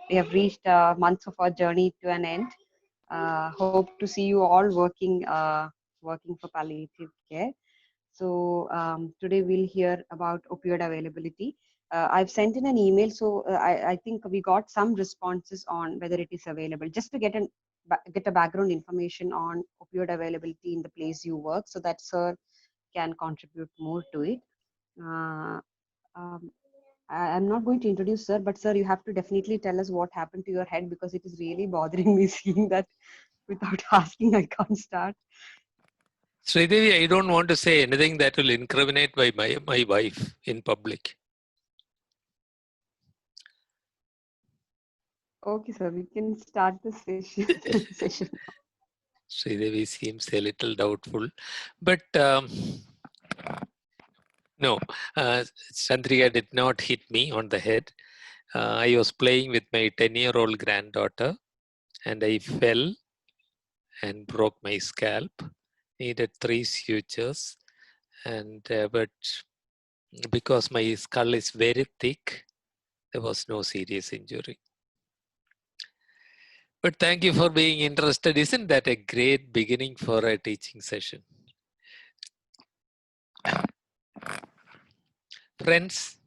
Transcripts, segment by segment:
we have reached months of our journey to an end. Hope to see you all working for palliative care. So today we'll hear about opioid availability. I've sent in an email, so I think we got some responses on whether it is available. Just to get a background information on opioid availability in the place you work, so that sir can contribute more to it. Uh, um, I'm not going to introduce sir, but sir, you have to definitely tell us what happened to your head, because it is really bothering me seeing that without asking I can't start. Sridevi, I don't want to say anything that will incriminate my wife in public. Okay, sir, we can start the session. Sridevi seems a little doubtful, but no, Chandrika did not hit me on the head. I was playing with my 10-year-old granddaughter and I fell and broke my scalp. Needed 3 sutures, and but because my skull is very thick, there was no serious injury. But thank you for being interested. Isn't that a great beginning for a teaching session? Friends,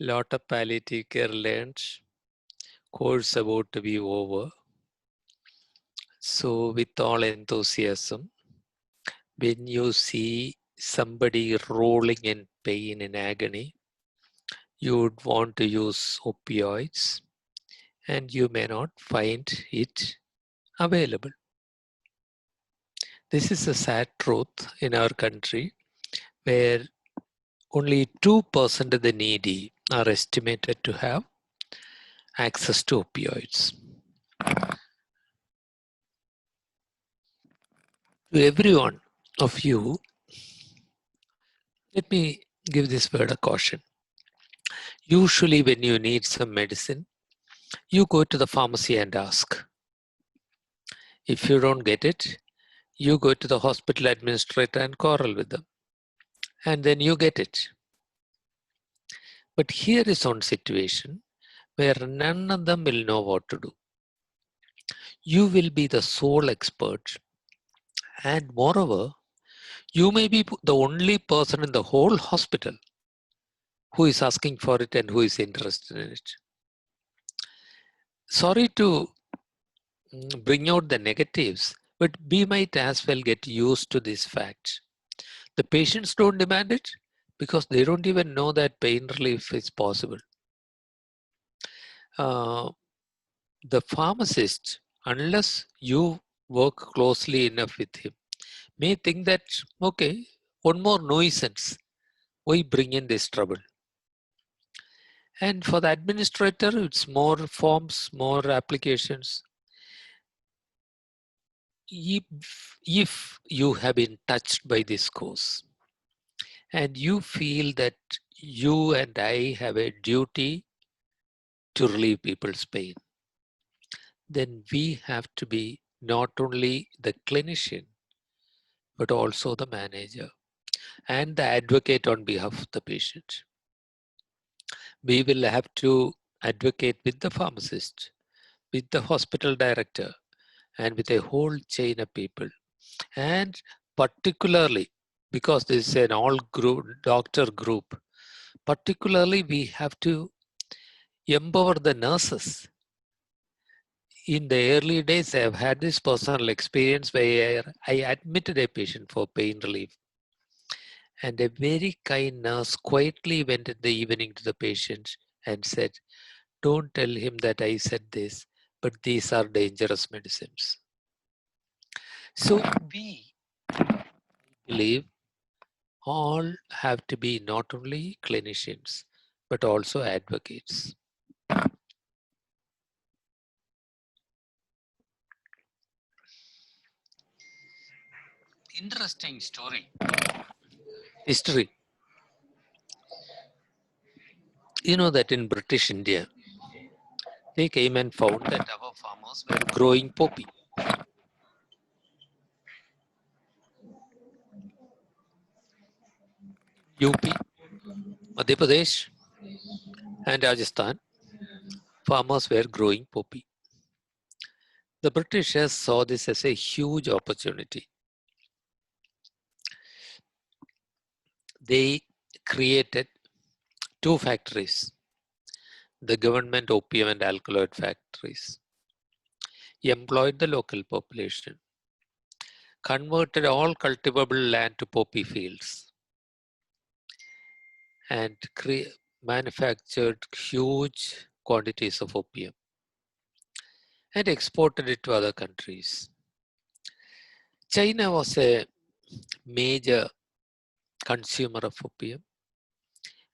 lot of palliative care learned, course about to be over. So with all enthusiasm, when you see somebody rolling in pain and agony, you would want to use opioids and you may not find it available. This is a sad truth in our country, where only 2% of the needy are estimated to have access to opioids. To every one of you, let me give this word of caution. Usually when you need some medicine, you go to the pharmacy and ask. If you don't get it, you go to the hospital administrator and quarrel with them. And then you get it. But here is one situation where none of them will know what to do. You will be the sole expert, and moreover, you may be the only person in the whole hospital who is asking for it and who is interested in it. Sorry to bring out the negatives, but we might as well get used to this fact. The patients don't demand it because they don't even know that pain relief is possible. The pharmacist, unless you work closely enough with him, may think that, okay, one more nuisance, why bring in this trouble? And for the administrator, it's more forms, more applications. If you have been touched by this course and you feel that you and I have a duty to relieve people's pain, then we have to be not only the clinician, but also the manager and the advocate on behalf of the patient. We will have to advocate with the pharmacist, with the hospital director, and with a whole chain of people. And particularly, because this is an all group doctor group, particularly we have to empower the nurses. In the early days, I have had this personal experience where I admitted a patient for pain relief. And a very kind nurse quietly went in the evening to the patient and said, "Don't tell him that I said this, but these are dangerous medicines." So we believe all have to be not only clinicians, but also advocates. Interesting story. History. You know that in British India, they came and found that our farmers were growing poppy. UP, Madhya Pradesh, and Rajasthan, farmers were growing poppy. The Britishers saw this as a huge opportunity. They created 2 factories, the government opium and alkaloid factories, employed the local population, converted all cultivable land to poppy fields, and manufactured huge quantities of opium and exported it to other countries. China was a major consumer of opium,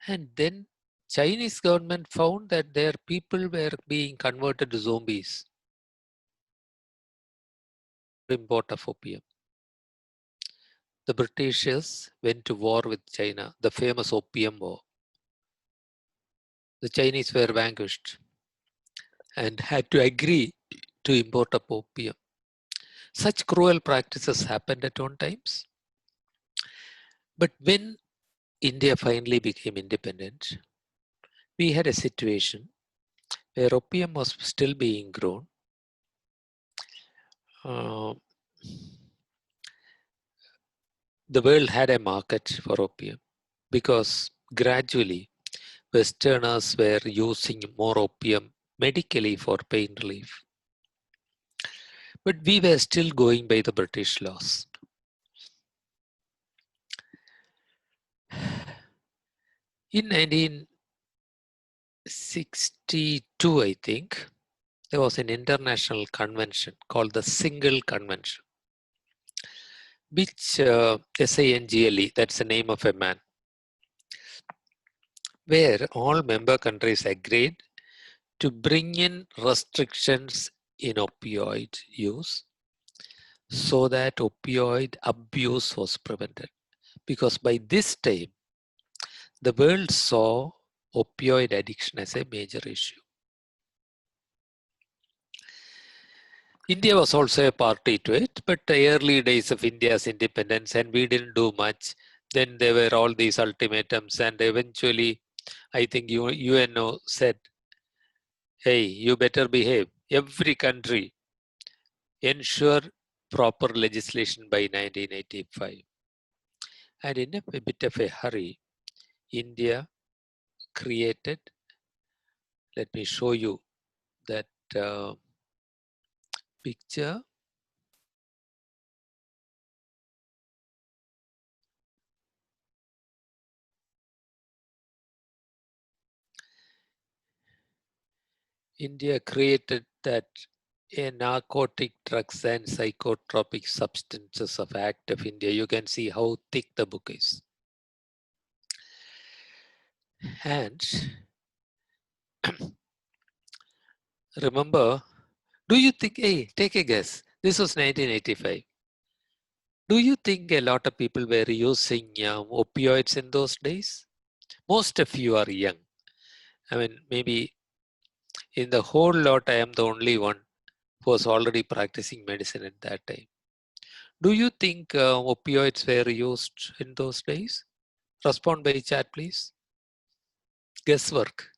and then Chinese government found that their people were being converted to zombies. Import of opium. The Britishers went to war with China, the famous Opium War. The Chinese were vanquished and had to agree to import of opium. Such cruel practices happened at one times. But when India finally became independent, we had a situation where opium was still being grown. The world had a market for opium because gradually Westerners were using more opium medically for pain relief. But we were still going by the British laws. In 1962, I think, there was an international convention called the Single Convention, which SINGLE, that's the name of a man, where all member countries agreed to bring in restrictions in opioid use so that opioid abuse was prevented. Because by this time, the world saw opioid addiction as a major issue. India was also a party to it, but the early days of India's independence, and we didn't do much. Then there were all these ultimatums, and eventually, I think UNO said, hey, you better behave. Every country ensure proper legislation by 1985. And in a bit of a hurry, India created, let me show you that picture. India created that a Narcotic Drugs and Psychotropic Substances of Act of India. You can see how thick the book is. And remember, do you think, hey, take a guess, this was 1985. Do you think a lot of people were using opioids in those days? Most of you are young. I mean, maybe in the whole lot, I am the only one who was already practicing medicine at that time. Do you think opioids were used in those days? Respond by chat, please. Guesswork.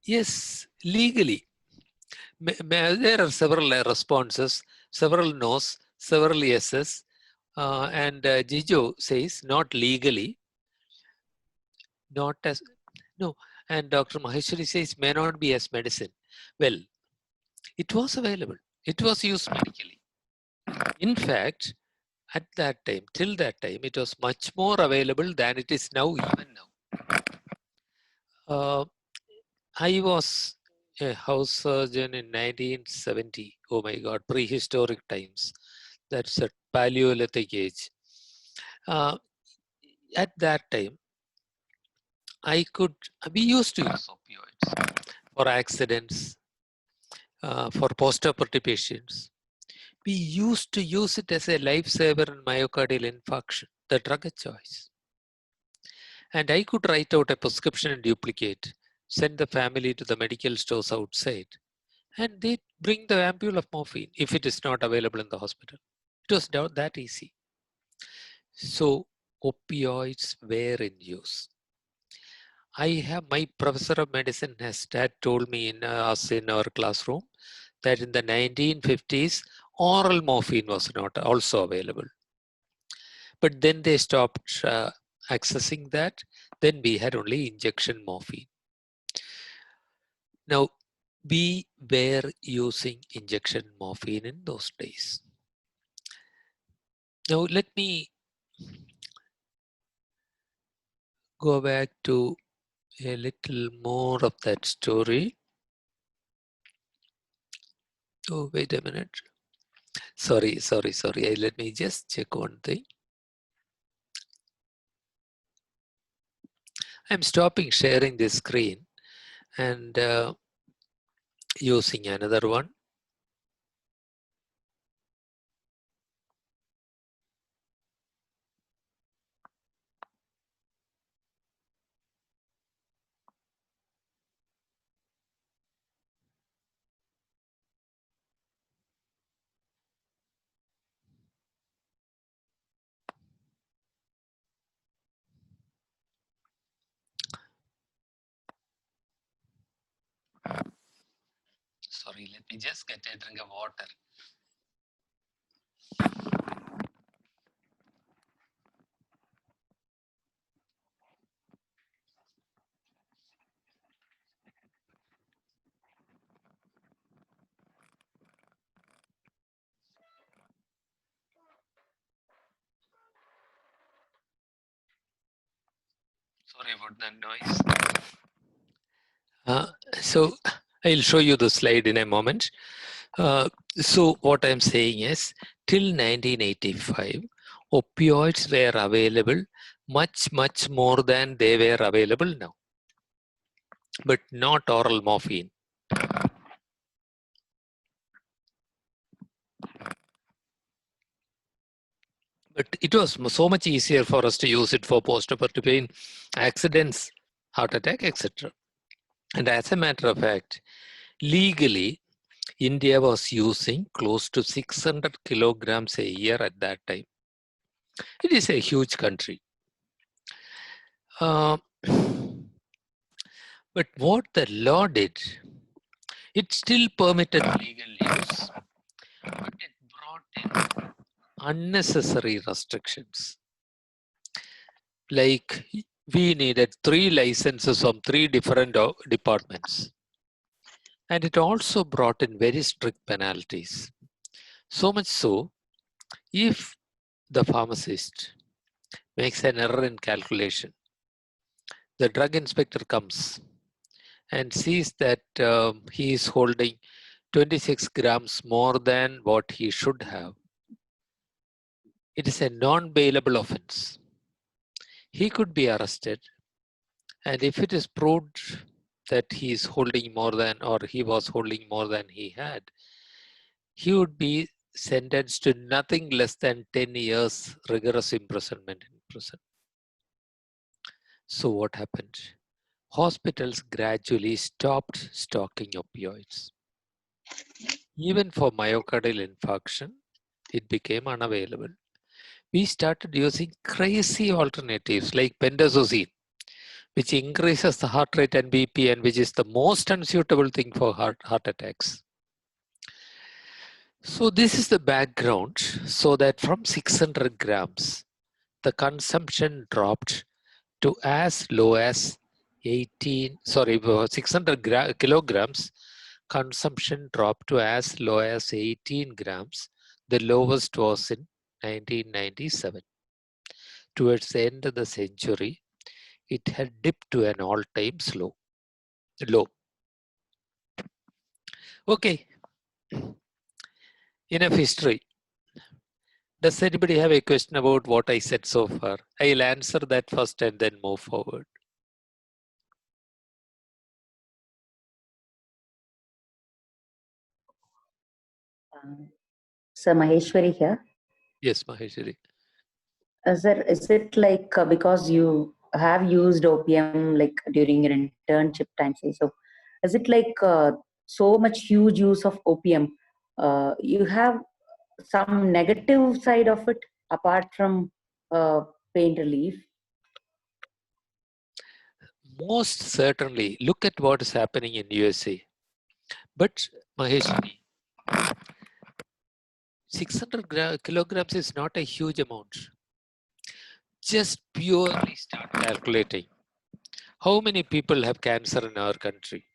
Yes, legally. There are several responses, several no's, several yeses. And Jijo says not legally, not as, no. And Dr. Maheshwari says may not be as medicine. Well, it was available. It was used medically. In fact, at that time, till that time, it was much more available than it is now, even now. I was a house surgeon in 1970. Oh my God, prehistoric times. That's a Paleolithic age. At that time, we used to use opioids for accidents, for post-operative patients. We used to use it as a lifesaver in myocardial infarction, the drug of choice. And I could write out a prescription in duplicate, send the family to the medical stores outside, and they bring the ampule of morphine if it is not available in the hospital. It was that easy. So opioids were in use. I have my professor of medicine had told me in us in our classroom that in the 1950s oral morphine was not also available. But then they stopped accessing that. Then we had only injection morphine. Now, we were using injection morphine in those days. Now, let me go back to a little more of that story. Oh, wait a minute. Sorry. Let me just check one thing. I'm stopping sharing this screen and using another one. Sorry, let me just get a drink of water. Sorry about that noise. So I'll show you the slide in a moment. So what I'm saying is, till 1985, opioids were available much more than they were available now, but not oral morphine. But it was so much easier for us to use it for postoperative pain, accidents, heart attack, etc. And as a matter of fact, legally, India was using close to 600 kilograms a year at that time. It is a huge country. But what the law did, it still permitted legal use, but it brought in unnecessary restrictions. Like we needed 3 licenses from 3 different departments. And it also brought in very strict penalties. So much so, if the pharmacist makes an error in calculation, the drug inspector comes and sees that he is holding 26 grams more than what he should have. It is a non-bailable offense. He could be arrested, and if it is proved that he is holding more than, or he was holding more than he had, he would be sentenced to nothing less than 10 years rigorous imprisonment in prison. So what happened? Hospitals gradually stopped stocking opioids. Even for myocardial infarction, it became unavailable. We started using crazy alternatives like pentazocine, which increases the heart rate and BP, and which is the most unsuitable thing for heart attacks. So this is the background, so that from 600 grams, the consumption dropped to as low as 600 kilograms, consumption dropped to as low as 18 grams. The lowest was in 1997. Towards the end of the century, it had dipped to an all-time low. Okay, enough history. Does anybody have a question about what I said so far? I'll answer that first and then move forward. Sir, Maheshwari here. Yes, Maheshwari. Sir, is it like because you have used opium like during your internship time, say. So is it like so much huge use of opium? You have some negative side of it apart from pain relief? Most certainly. Look at what is happening in USA. But Mahesh, 600 kilograms is not a huge amount. Just purely start calculating. How many people have cancer in our country?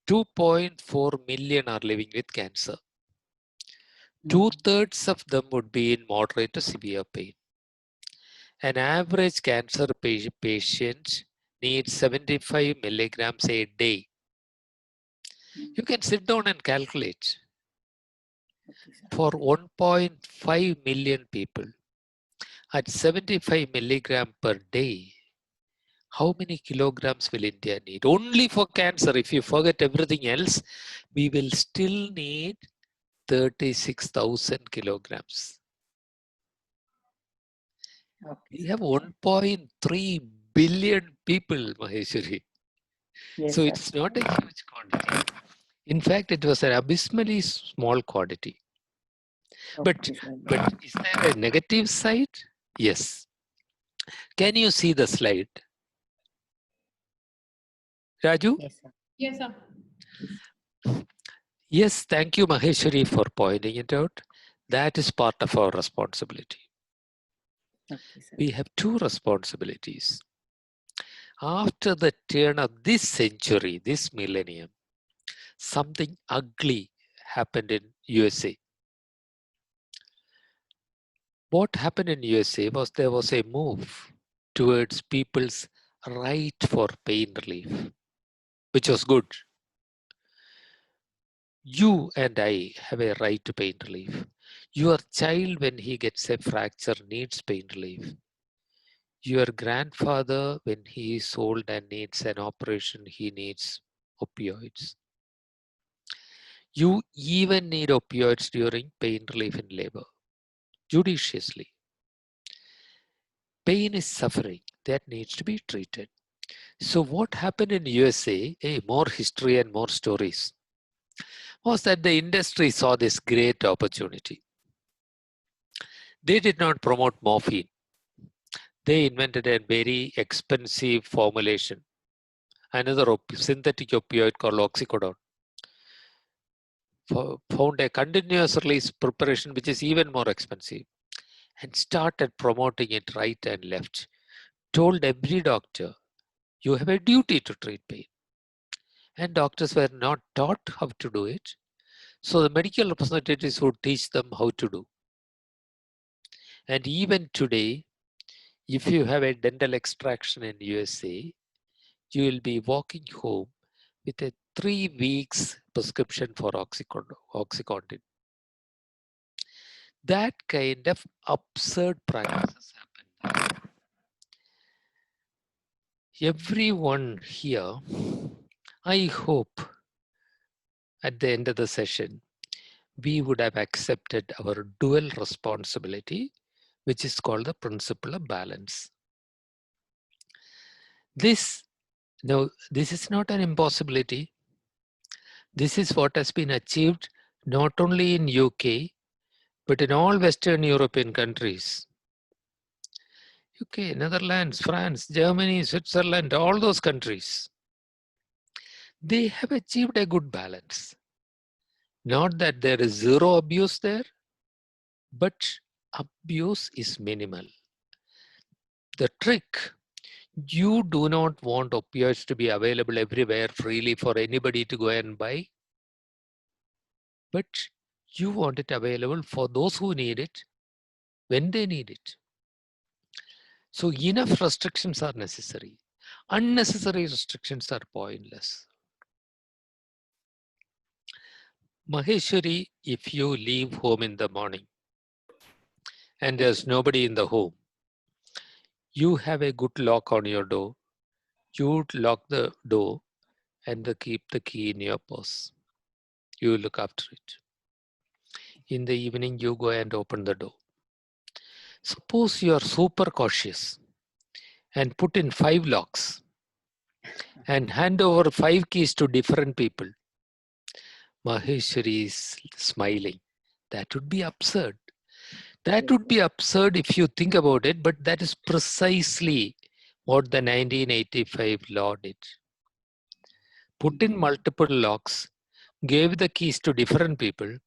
2.4 million are living with cancer. 2/3 of them would be in moderate to severe pain. An average cancer patient needs 75 milligrams a day. You can sit down and calculate. For 1.5 million people at 75 milligram per day, how many kilograms will India need? Only for cancer. If you forget everything else, we will still need 36,000 kilograms. We have 1.3 billion people, Maheshwari. Yes, So sir. it's not a huge quantity. In fact, it was an abysmally small quantity. But is there a negative side? Yes. Can you see the slide? Raju? Yes, sir. Yes, sir. Yes, thank you, Maheshwari, for pointing it out. That is part of our responsibility. Okay, sir. We have two responsibilities. After the turn of this century, this millennium, something ugly happened in USA. What happened in USA was there was a move towards people's right for pain relief, which was good. You and I have a right to pain relief. Your child, when he gets a fracture, needs pain relief. Your grandfather, when he is old and needs an operation, he needs opioids. You even need opioids during pain relief in labor, judiciously. Pain is suffering that needs to be treated. So what happened in USA, more history and more stories, was that the industry saw this great opportunity. They did not promote morphine. They invented a very expensive formulation, another synthetic opioid called oxycodone. Found a continuous release preparation which is even more expensive and started promoting it right and left. Told every doctor, you have a duty to treat pain. And doctors were not taught how to do it. So the medical representatives would teach them how to do. And even today, if you have a dental extraction in USA, you will be walking home with a 3 weeks prescription for Oxycontin. That kind of absurd practices happen. Everyone here, I hope at the end of the session, we would have accepted our dual responsibility, which is called the principle of balance. This is not an impossibility. This is what has been achieved not only in UK, but in all Western European countries. UK, Netherlands, France, Germany, Switzerland, all those countries. They have achieved a good balance. Not that there is zero abuse there, but abuse is minimal. The trick, you do not want opioids to be available everywhere freely for anybody to go and buy, but you want it available for those who need it when they need it. So enough restrictions are necessary. Unnecessary restrictions are pointless. Maheshwari, if you leave home in the morning and there's nobody in the home, you have a good lock on your door. You would lock the door and keep the key in your purse. You look after it. In the evening, you go and open the door. Suppose you are super cautious and put in 5 locks and hand over 5 keys to different people. Maheshwari is smiling. That would be absurd. That would be absurd if you think about it, but that is precisely what the 1985 law did. Put in multiple locks, gave the keys to different people.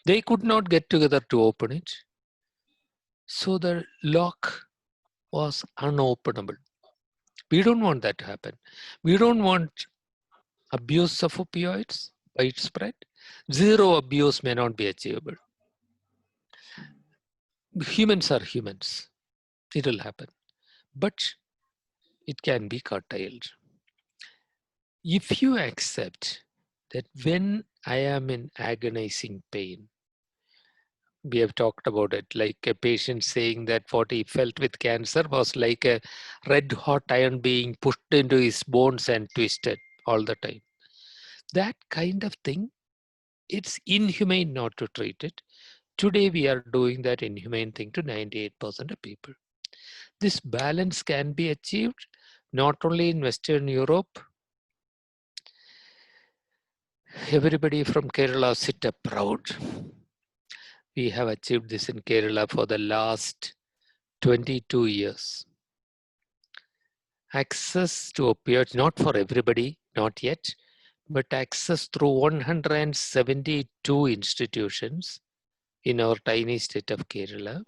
They could not get together to open it. So the lock was unopenable. We don't want that to happen. We don't want abuse of opioids widespread. Zero abuse may not be achievable. Humans are humans. It will happen. But it can be curtailed. If you accept that when I am in agonizing pain, we have talked about it, like a patient saying that what he felt with cancer was like a red hot iron being pushed into his bones and twisted all the time. That kind of thing, it's inhumane not to treat it. Today we are doing that inhumane thing to 98% of people. This balance can be achieved not only in Western Europe. Everybody from Kerala sit up proud. We have achieved this in Kerala for the last 22 years. Access to opioids, not for everybody, not yet, but access through 172 institutions in our tiny state of Kerala,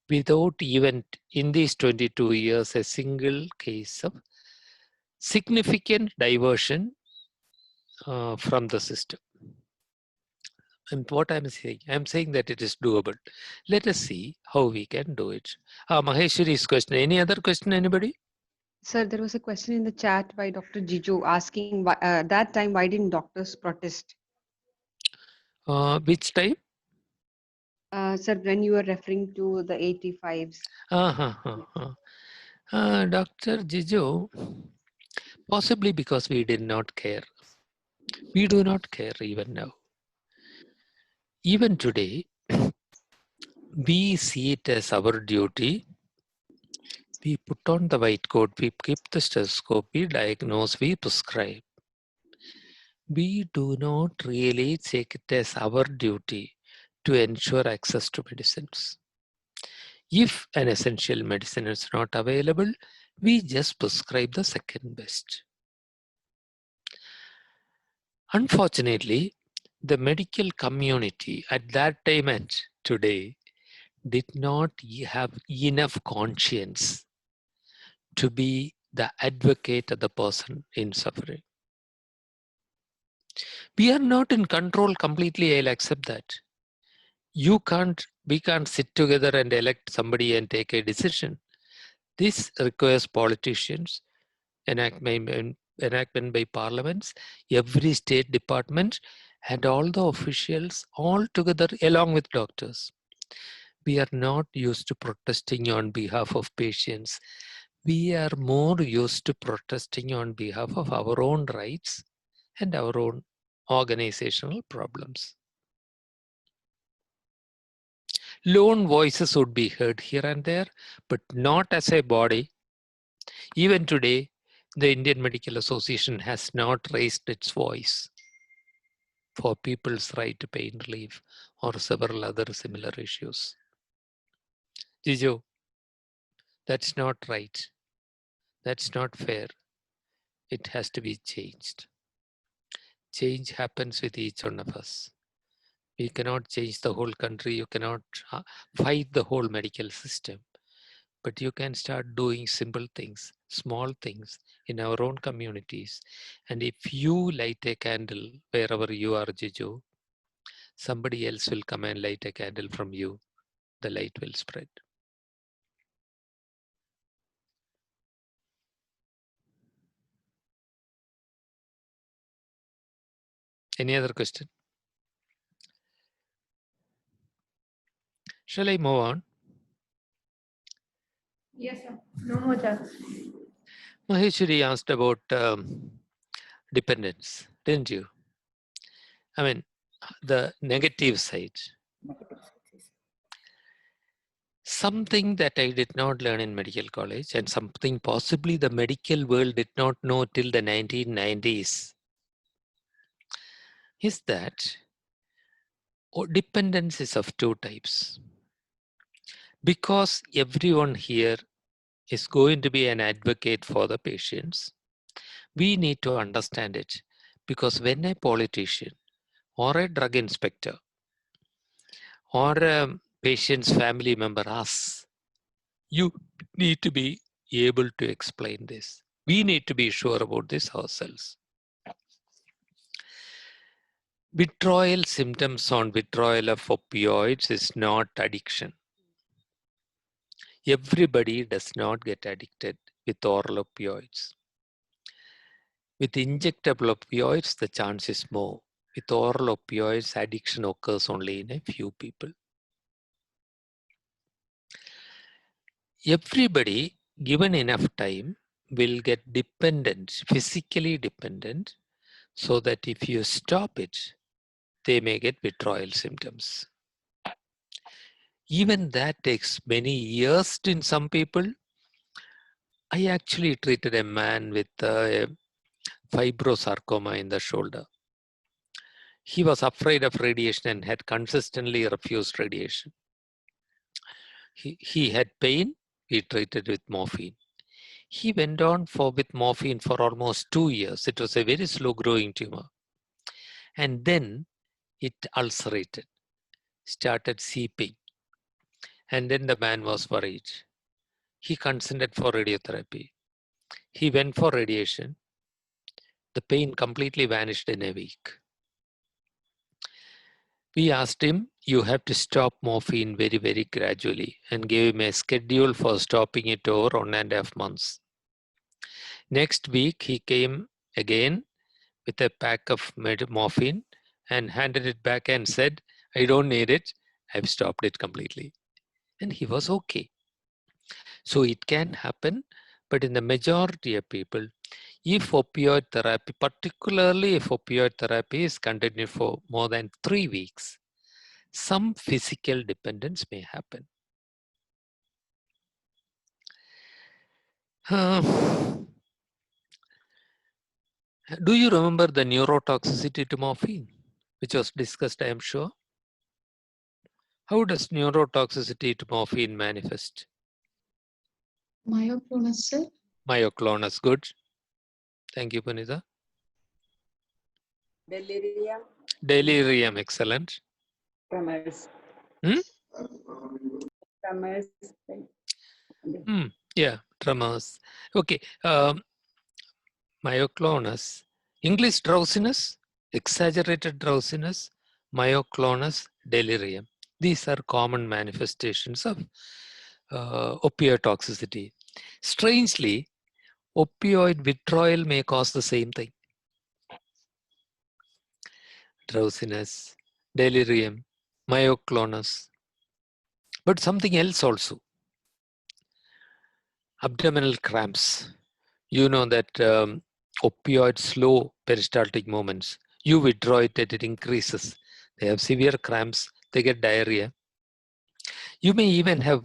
without even in these 22 years a single case of significant diversion from the system. And what I'm saying that it is doable. Let us see how we can do it. Maheshwari's question. Any other question, anybody? Sir, there was a question in the chat by Dr. Jijo asking why, that time why didn't doctors protest? Which time? Sir, when you were referring to the 85s. Dr. Jijo, possibly because we did not care. We do not care even now. Even today, we see it as our duty. We put on the white coat, we keep the stethoscope, we diagnose, we prescribe. We do not really take it as our duty to ensure access to medicines. If an essential medicine is not available, we just prescribe the second best. Unfortunately, the medical community at that time and today did not have enough conscience to be the advocate of the person in suffering. We are not in control completely, I'll accept that. We can't sit together and elect somebody and take a decision. This requires politicians, enactment by parliaments, every state department, and all the officials all together along with doctors. We are not used to protesting on behalf of patients. We are more used to protesting on behalf of our own rights and our own organizational problems. Lone voices would be heard here and there, but not as a body. Even today, the Indian Medical Association has not raised its voice for people's right to pain relief or several other similar issues. Jijo, that's not right. That's not fair. It has to be changed. Change happens with each one of us. We cannot change the whole country. You cannot fight the whole medical system. But you can start doing simple things, small things in our own communities. And if you light a candle wherever you are, Jijo, somebody else will come and light a candle from you. The light will spread. Any other question? Shall I move on? Yes, sir. No more chance. Maheshwari asked about dependence, didn't you? I mean, the negative side. Something that I did not learn in medical college, and something possibly the medical world did not know till the 1990s, is that dependence is of two types. Because everyone here is going to be an advocate for the patients, we need to understand it. Because when a politician or a drug inspector or a patient's family member asks, you need to be able to explain this. We need to be sure about this ourselves. Withdrawal symptoms on withdrawal of opioids is not addiction. Everybody does not get addicted with oral opioids. With injectable opioids, the chance is more. With oral opioids, addiction occurs only in a few people. Everybody, given enough time, will get dependent, physically dependent, so that if you stop it, they may get withdrawal symptoms. Even that takes many years in some people. I actually treated a man with a fibrosarcoma in the shoulder. He was afraid of radiation and had consistently refused radiation. He had pain, we treated with morphine. He went on with morphine for almost 2 years. It was a very slow growing tumor. And then it ulcerated, started seeping. And then the man was worried. He consented for radiotherapy. He went for radiation. The pain completely vanished in a week. We asked him, you have to stop morphine very, very gradually, and gave him a schedule for stopping it over 1.5 months. Next week, he came again with a pack of morphine and handed it back and said, I don't need it. I've stopped it completely. And he was okay. So it can happen, but in the majority of people, if opioid therapy, particularly if opioid therapy is continued for more than 3 weeks, some physical dependence may happen. Do you remember the neurotoxicity to morphine, which was discussed, I am sure? How does neurotoxicity to morphine manifest? Myoclonus, sir. Myoclonus, good. Thank you, Punita. Delirium. Delirium, excellent. Tremors. Tremors. Yeah, tremors. Okay. Myoclonus. English drowsiness, exaggerated drowsiness, myoclonus, delirium. These are common manifestations of opioid toxicity. Strangely, opioid withdrawal may cause the same thing. Drowsiness, delirium, myoclonus, but something else also. Abdominal cramps. You know that opioids slow peristaltic movements. You withdraw it, it increases. They have severe cramps, they get diarrhea. You may even have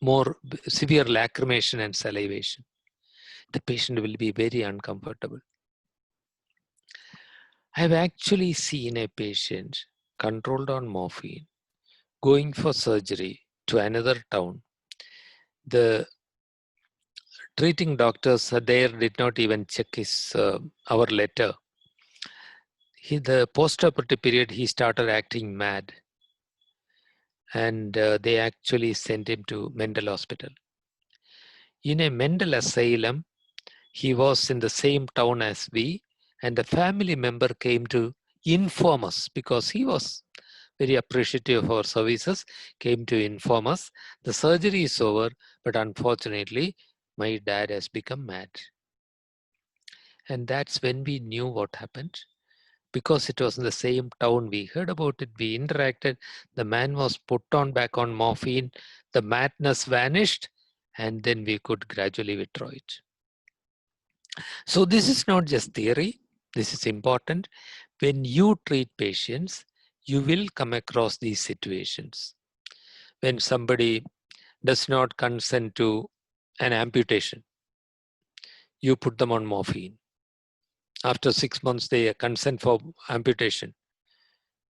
more severe lacrimation and salivation. The patient will be very uncomfortable. I've actually seen a patient controlled on morphine going for surgery to another town. The treating doctors there did not even check our letter. The post-operative period, he started acting mad. And they actually sent him to Mendel Hospital. In a Mendel asylum, he was in the same town as we, and the family member came to inform us because he was very appreciative of our services, came to inform us, the surgery is over, but unfortunately, my dad has become mad. And that's when we knew what happened. Because it was in the same town, we heard about it, we interacted, the man was put on back on morphine, the madness vanished, and then we could gradually withdraw it. So this is not just theory, this is important. When you treat patients, you will come across these situations. When somebody does not consent to an amputation. You put them on morphine. After 6 months, they consent for amputation.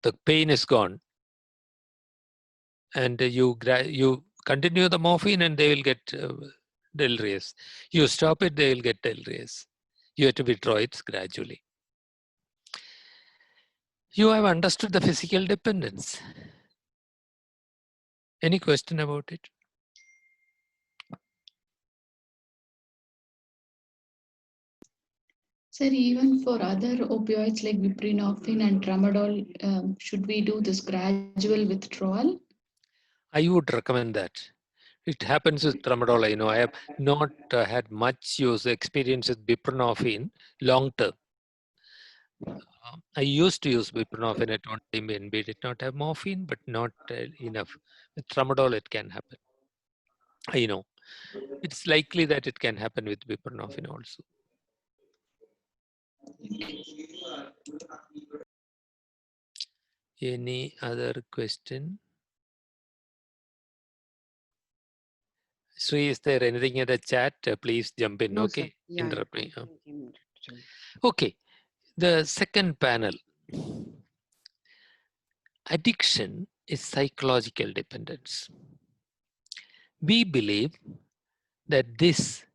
The pain is gone. And you continue the morphine and they will get delirious. You stop it, they will get delirious. You have to withdraw it gradually. You have understood the physical dependence. Any question about it? Sir, even for other opioids like buprenorphine and tramadol, should we do this gradual withdrawal? I would recommend that. It happens with tramadol. I know I have not had much experience with buprenorphine long term. I used to use buprenorphine at one time when we did not have morphine, but not enough. With tramadol, it can happen. I know. It's likely that it can happen with buprenorphine also. Any other question? Sri, is there anything in the chat? Please jump in, No, okay? sir. Yeah, Interrupt me. thank you. Okay, the second panel. Addiction is psychological dependence. We believe that this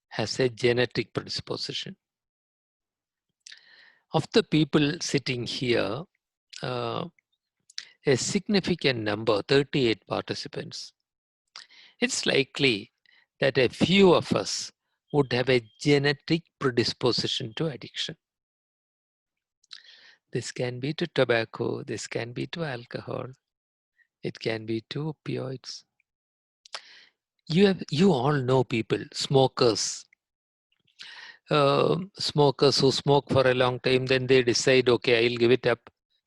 has a genetic predisposition. Of the people sitting here, a significant number, 38 participants, it's likely that a few of us would have a genetic predisposition to addiction. This can be to tobacco, this can be to alcohol, it can be to opioids. You all know people, smokers. Smokers who smoke for a long time, then they decide, okay, I'll give it up.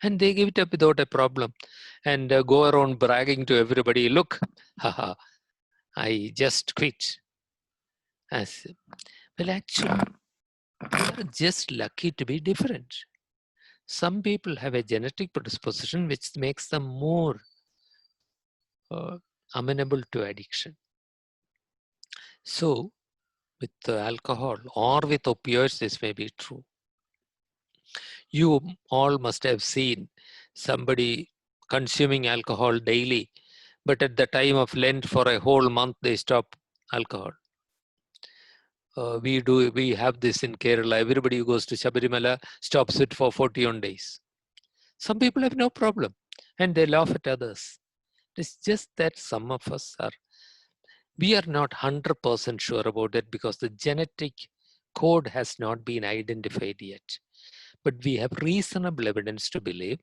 And they give it up without a problem. And go around bragging to everybody, look, haha, I just quit. Well, actually, they are just lucky to be different. Some people have a genetic predisposition which makes them more amenable to addiction. So, with alcohol or with opioids, this may be true. You all must have seen somebody consuming alcohol daily, but at the time of Lent for a whole month, they stop alcohol. We have this in Kerala. Everybody who goes to Sabarimala stops it for 41 days. Some people have no problem and they laugh at others. It's just that some of us we are not 100% sure about it because the genetic code has not been identified yet. But we have reasonable evidence to believe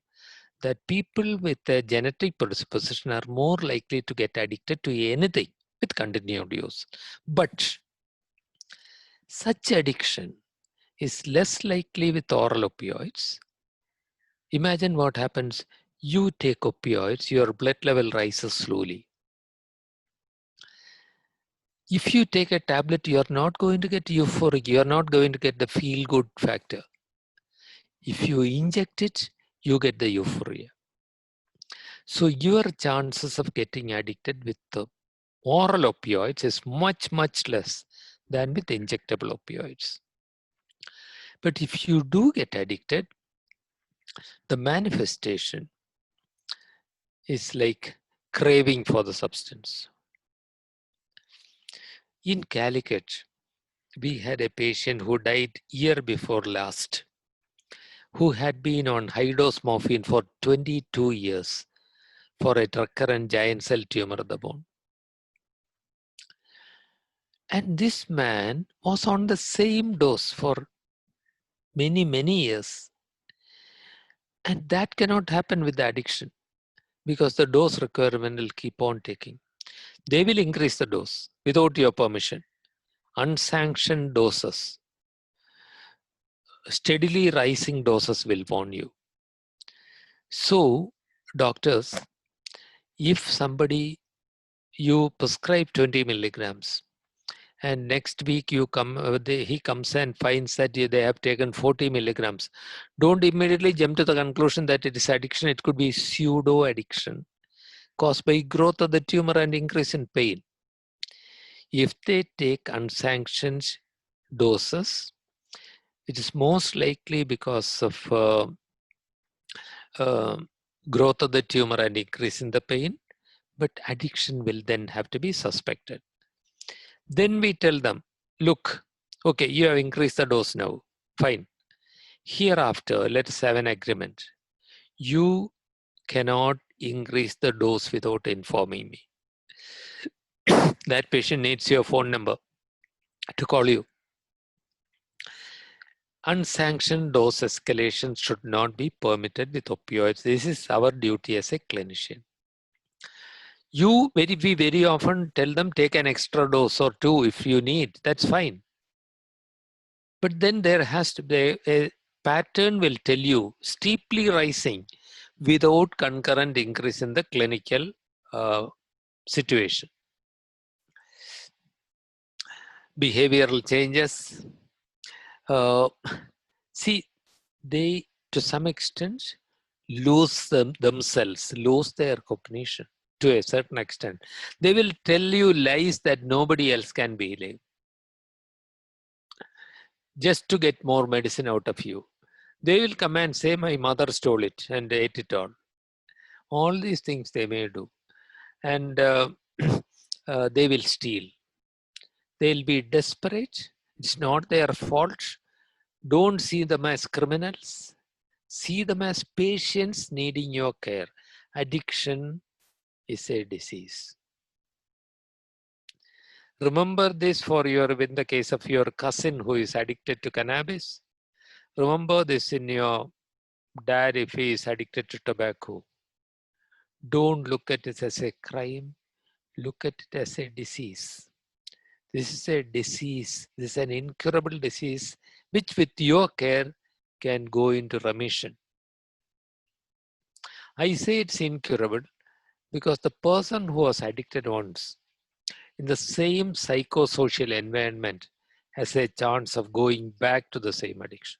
that people with a genetic predisposition are more likely to get addicted to anything with continued use. But such addiction is less likely with oral opioids. Imagine what happens. You take opioids, your blood level rises slowly. If you take a tablet, you're not going to get euphoric. You're not going to get the feel-good factor. If you inject it, you get the euphoria. So your chances of getting addicted with the oral opioids is much, much less than with injectable opioids. But if you do get addicted, the manifestation is like craving for the substance. In Calicut, we had a patient who died year before last, who had been on high-dose morphine for 22 years for a recurrent giant cell tumor of the bone. And this man was on the same dose for many, many years. And that cannot happen with the addiction because the dose requirement will keep on taking. They will increase the dose without your permission. Unsanctioned doses, steadily rising doses will warn you. So, doctors, if somebody, you prescribe 20 milligrams and next week you come, he comes and finds that they have taken 40 milligrams, don't immediately jump to the conclusion that it is addiction. It could be pseudo addiction. caused by growth of the tumor and increase in pain. If they take unsanctioned doses, it is most likely because of growth of the tumor and increase in the pain, but addiction will then have to be suspected. Then we tell them, look, okay, you have increased the dose now, fine. Hereafter, let's have an agreement. You cannot increase the dose without informing me. That patient needs your phone number to call you. Unsanctioned dose escalation should not be permitted with opioids. This is our duty as a clinician. We very often tell them take an extra dose or two if you need. That's fine. But then there has to be a pattern will tell you steeply rising without concurrent increase in the clinical situation. Behavioral changes. See, they to some extent lose themselves, lose their cognition to a certain extent. They will tell you lies that nobody else can believe, just to get more medicine out of you. They will come and say, my mother stole it and ate it all. All these things they may do. And they will steal. They'll be desperate. It's not their fault. Don't see them as criminals. See them as patients needing your care. Addiction is a disease. Remember this in the case of your cousin who is addicted to cannabis. Remember this in your dad if he is addicted to tobacco. Don't look at it as a crime. Look at it as a disease. This is a disease. This is an incurable disease which with your care can go into remission. I say it's incurable because the person who was addicted once in the same psychosocial environment has a chance of going back to the same addiction.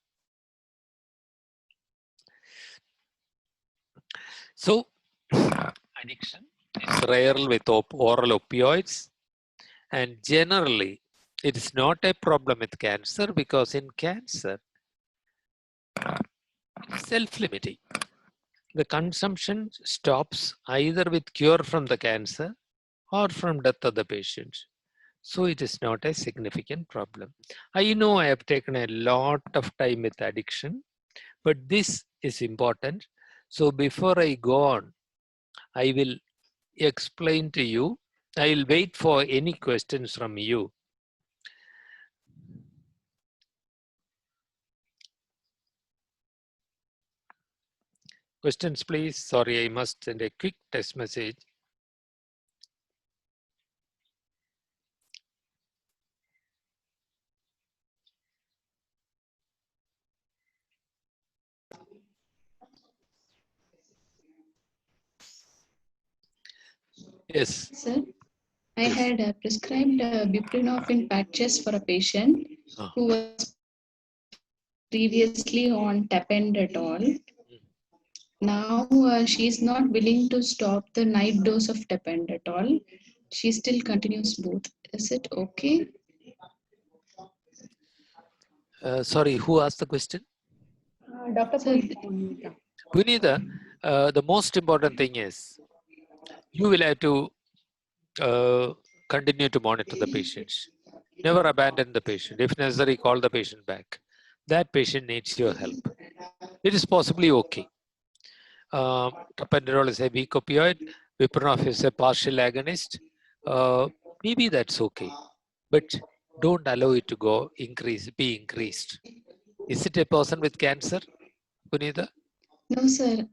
So, addiction is rare with oral opioids, and generally it is not a problem with cancer because in cancer it's self-limiting. The consumption stops either with cure from the cancer or from death of the patient. So it is not a significant problem. I know I have taken a lot of time with addiction, but this is important. So before I go on, I will explain to you. I will wait for any questions from you. Questions, please. Sorry, I must send a quick test message. Yes. Sir, I Yes. had prescribed buprenorphine patches for a patient who was previously on tapentadol. Now she's not willing to stop the night dose of tapentadol. She still continues both. Is it okay? Sorry, who asked the question? Dr. Sir, Punita. Punita, the most important thing is you will have to continue to monitor the patients. Never abandon the patient. If necessary, call the patient back. That patient needs your help. It is possibly okay. Tapentadol is a weak opioid. Buprenorphine is a partial agonist. Maybe that's okay, but don't allow it to be increased. Is it a person with cancer, Punita? no, sir.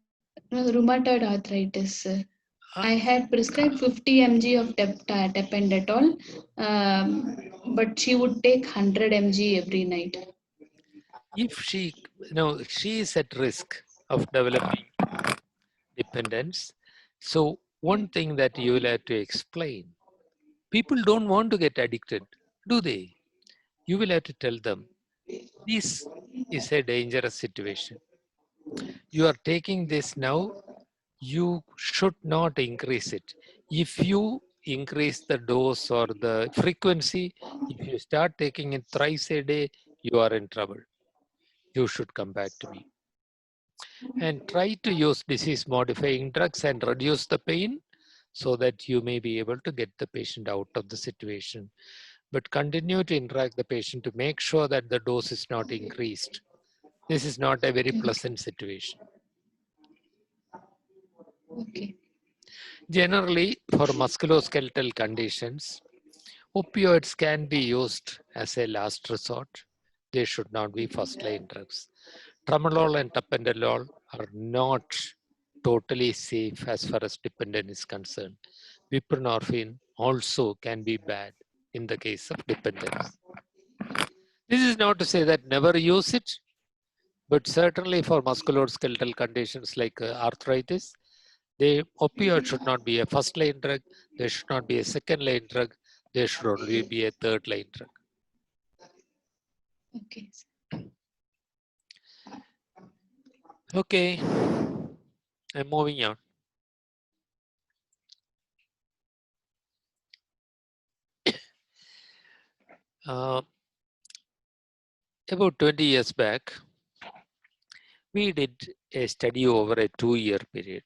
No, rheumatoid arthritis, sir. I had prescribed 50 mg of tapentadol, but she would take 100 mg every night. If she is at risk of developing dependence. So one thing that you will have to explain, people don't want to get addicted, do they? You will have to tell them, this is a dangerous situation. You are taking this now, you should not increase it. If you increase the dose or the frequency, if you start taking it thrice a day, you are in trouble. You should come back to me. And try to use disease modifying drugs and reduce the pain so that you may be able to get the patient out of the situation. But continue to interact the patient to make sure that the dose is not increased. This is not a very pleasant situation. Okay. Generally, for musculoskeletal conditions, opioids can be used as a last resort. They should not be first-line drugs. Tramadol and tapentadol are not totally safe as far as dependent is concerned. Buprenorphine also can be bad in the case of dependence. This is not to say that never use it, but certainly for musculoskeletal conditions like arthritis, the opioid should not be a first-line drug. There should not be a second-line drug. There should only be a third-line drug. Okay. Okay, I'm moving on. About 20 years back, we did a study over a 2-year period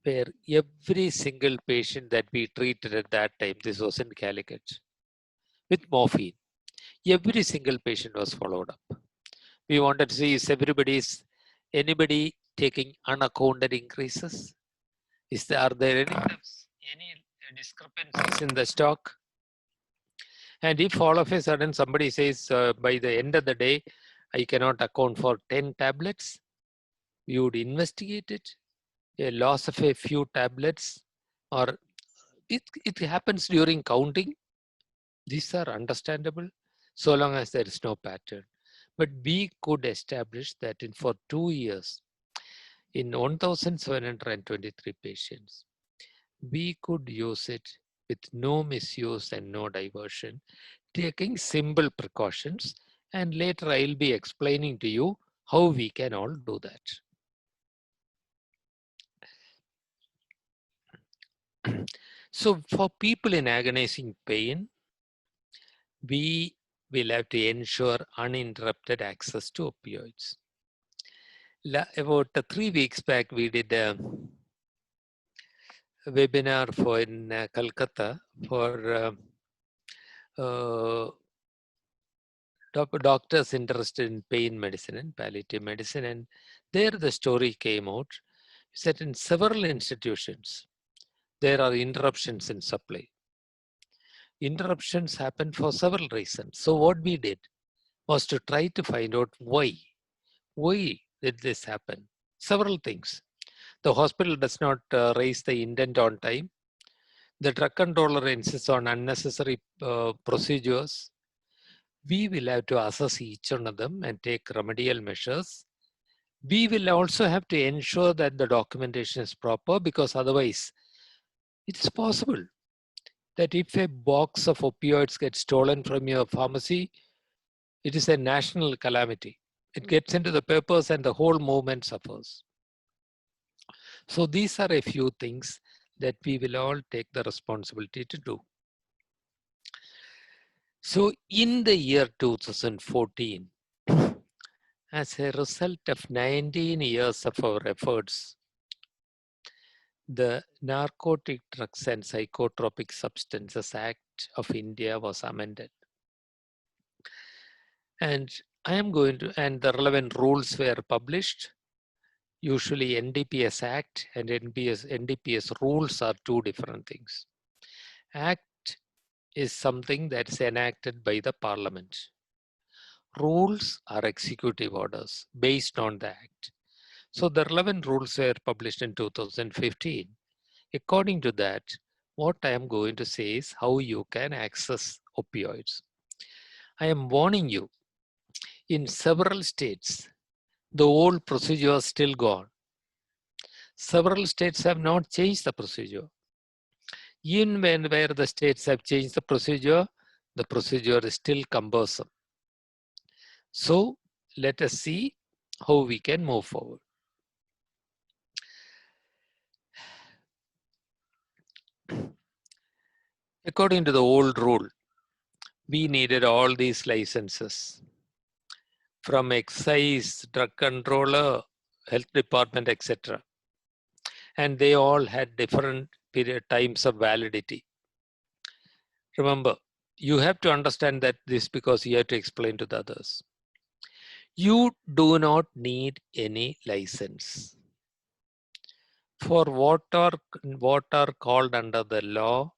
where every single patient that we treated at that time, this was in Calicut, with morphine, every single patient was followed up. We wanted to see is anybody taking unaccounted increases? Are there any discrepancies in the stock? And if all of a sudden somebody says by the end of the day, I cannot account for 10 tablets, we would investigate it. A loss of a few tablets, or it happens during counting. These are understandable so long as there is no pattern. But we could establish that for 2 years, in 1,723 patients, we could use it with no misuse and no diversion, taking simple precautions. And later I'll be explaining to you how we can all do that. So for people in agonizing pain, we will have to ensure uninterrupted access to opioids. About 3 weeks back, we did a webinar in Calcutta for doctors interested in pain medicine and palliative medicine. And there the story came out that in several institutions, there are interruptions in supply. Interruptions happen for several reasons. So what we did was to try to find out why. Why did this happen? Several things. The hospital does not raise the indent on time. The drug controller insists on unnecessary procedures. We will have to assess each one of them and take remedial measures. We will also have to ensure that the documentation is proper, because otherwise it is possible that if a box of opioids gets stolen from your pharmacy, it is a national calamity. It gets into the papers and the whole movement suffers. So these are a few things that we will all take the responsibility to do. So in the year 2014, as a result of 19 years of our efforts, the Narcotic Drugs and Psychotropic Substances Act of India was amended. And and the relevant rules were published. Usually NDPS Act and NDPS rules are two different things. Act is something that's enacted by the Parliament. Rules are executive orders based on the Act. So the relevant rules were published in 2015. According to that, what I am going to say is how you can access opioids. I am warning you, in several states, the old procedure is still gone. Several states have not changed the procedure. Even where the states have changed the procedure is still cumbersome. So let us see how we can move forward. according to the old rule, we needed all these licenses from excise, drug controller, health department, etc. And they all had different times of validity. Remember, you have to understand that this because you have to explain to the others. You do not need any license for what are called under the law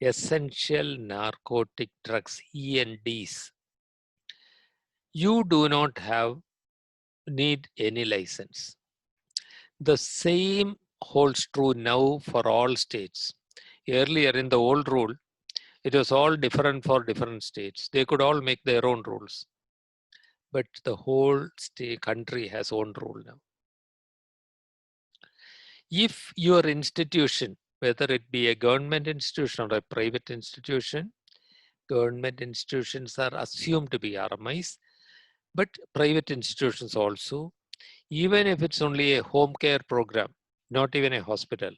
essential narcotic drugs, ENDs. You do not need any license. The same holds true now for all states. Earlier in the old rule, it was all different for different states. They could all make their own rules. But the whole country has own rule now. If your institution, whether it be a government institution or a private institution, government institutions are assumed to be RMIs, but private institutions also, even if it's only a home care program, not even a hospital,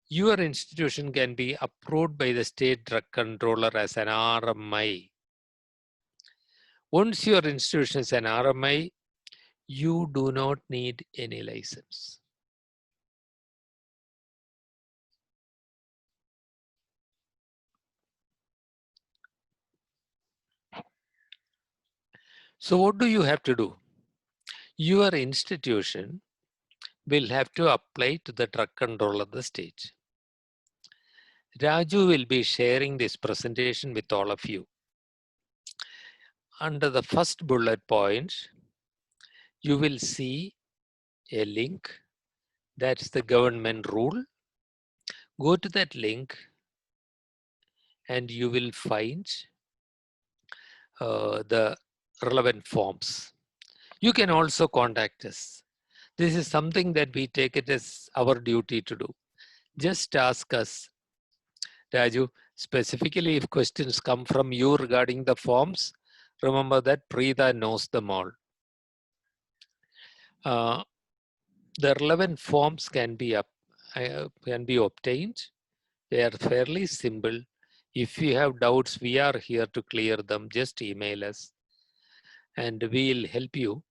your institution can be approved by the state drug controller as an RMI. Once your institution is an RMI, you do not need any license. So what do you have to do? Your institution will have to apply to the drug control of the state. Raju will be sharing this presentation with all of you. Under the first bullet point, you will see a link. That's the government rule. Go to that link and you will find the relevant forms. You can also contact us. This is something that we take it as our duty to do. Just ask us, Raju, specifically if questions come from you regarding the forms, remember that Preeta knows them all. The relevant forms can be obtained. They are fairly simple. If you have doubts, we are here to clear them. Just email us and we'll help you.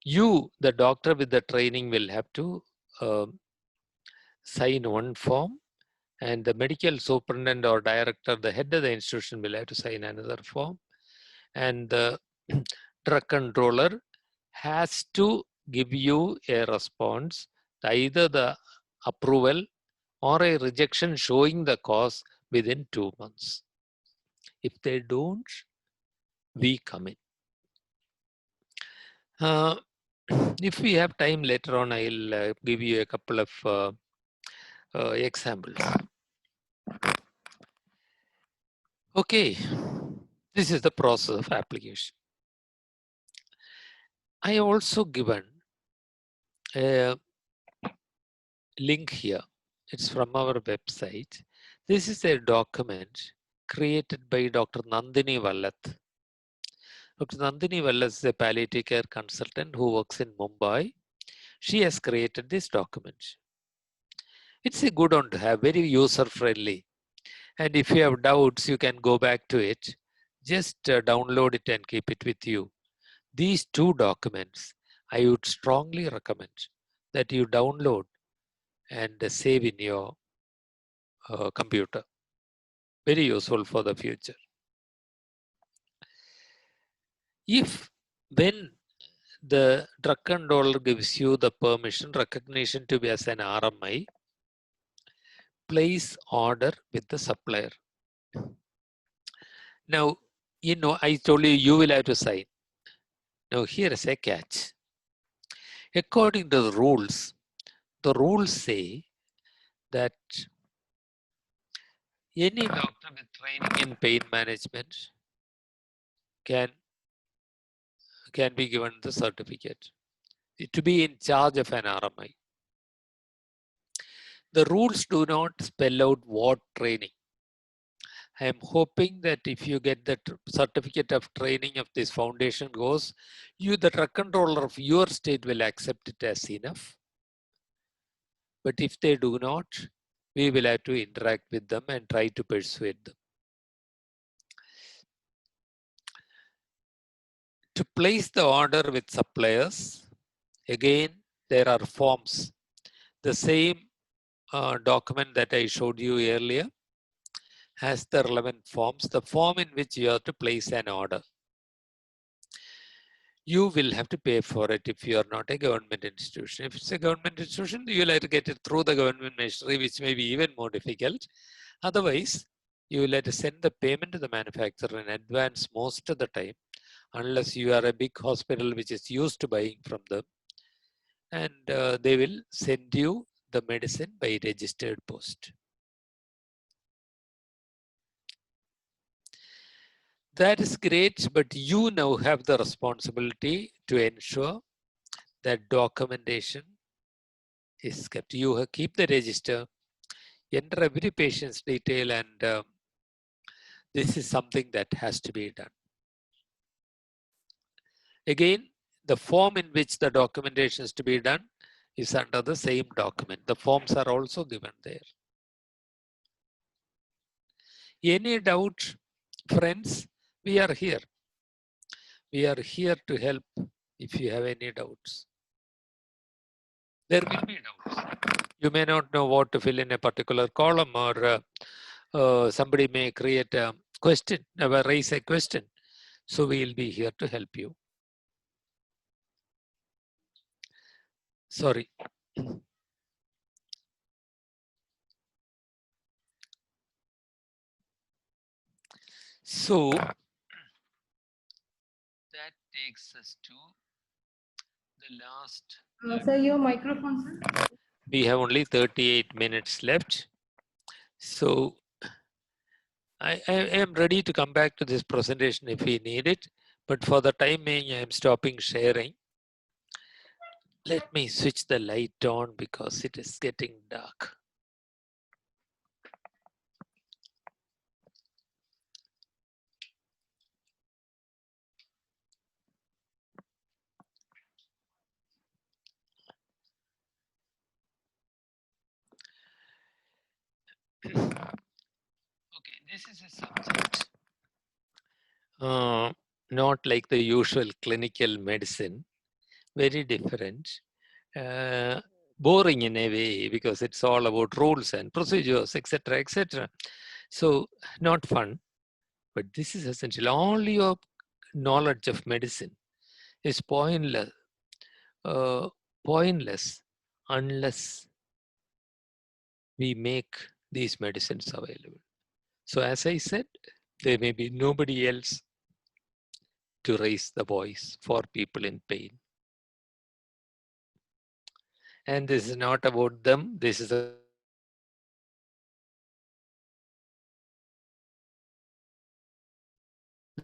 You, the doctor with the training, will have to sign one form, and the medical superintendent or director, the head of the institution, will have to sign another form, and the drug controller has to give you a response, either the approval or a rejection showing the cause within 2 months. If they don't, we come in. If we have time later on, I'll give you a couple of examples. Okay, this is the process of application. I also given a link here. It's from our website. This is a document created by Dr. Nandini Vallath. Dr. Nandini Vallath is a palliative care consultant who works in Mumbai. She has created this document. It's a good one to have, very user-friendly. And if you have doubts, you can go back to it. Just download it and keep it with you. These two documents, I would strongly recommend that you download and save in your computer. Very useful for the future. If when the drug controller gives you the permission, recognition to be as an RMI, place order with the supplier. Now, I told you, you will have to sign. Now, here is a catch. According to the rules say that any doctor with training in pain management can be given the certificate to be in charge of an RMI. The rules do not spell out what training. I am hoping that if you get the certificate of training of this foundation goes, the drug controller of your state will accept it as enough. But if they do not, we will have to interact with them and try to persuade them. To place the order with suppliers, again, there are forms. The same document that I showed you earlier has the relevant forms, the form in which you have to place an order. You will have to pay for it if you are not a government institution. If it's a government institution, you will have to get it through the government machinery, which may be even more difficult. Otherwise, you will have to send the payment to the manufacturer in advance most of the time, unless you are a big hospital which is used to buying from them. And they will send you the medicine by registered post. That is great, but you now have the responsibility to ensure that documentation is kept. You keep the register, enter every patient's detail, and this is something that has to be done. Again, the form in which the documentation is to be done is under the same document. The forms are also given there. Any doubt, friends? We are here. We are here to help if you have any doubts. There will be doubts. You may not know what to fill in a particular column, or somebody may create a question, raise a question. So we will be here to help you. Sorry. So that takes us to the last. Sir, your microphone, sir. We have only 38 minutes left. So I am ready to come back to this presentation if we need it. But for the time being, I am stopping sharing. Let me switch the light on because it is getting dark. Okay, this is a subject not like the usual clinical medicine, very different, boring in a way because it's all about rules and procedures, etc., etc. So not fun, but this is essential. All your knowledge of medicine is pointless unless we make these medicines available. So as I said, there may be nobody else to raise the voice for people in pain. And this is not about them. This is the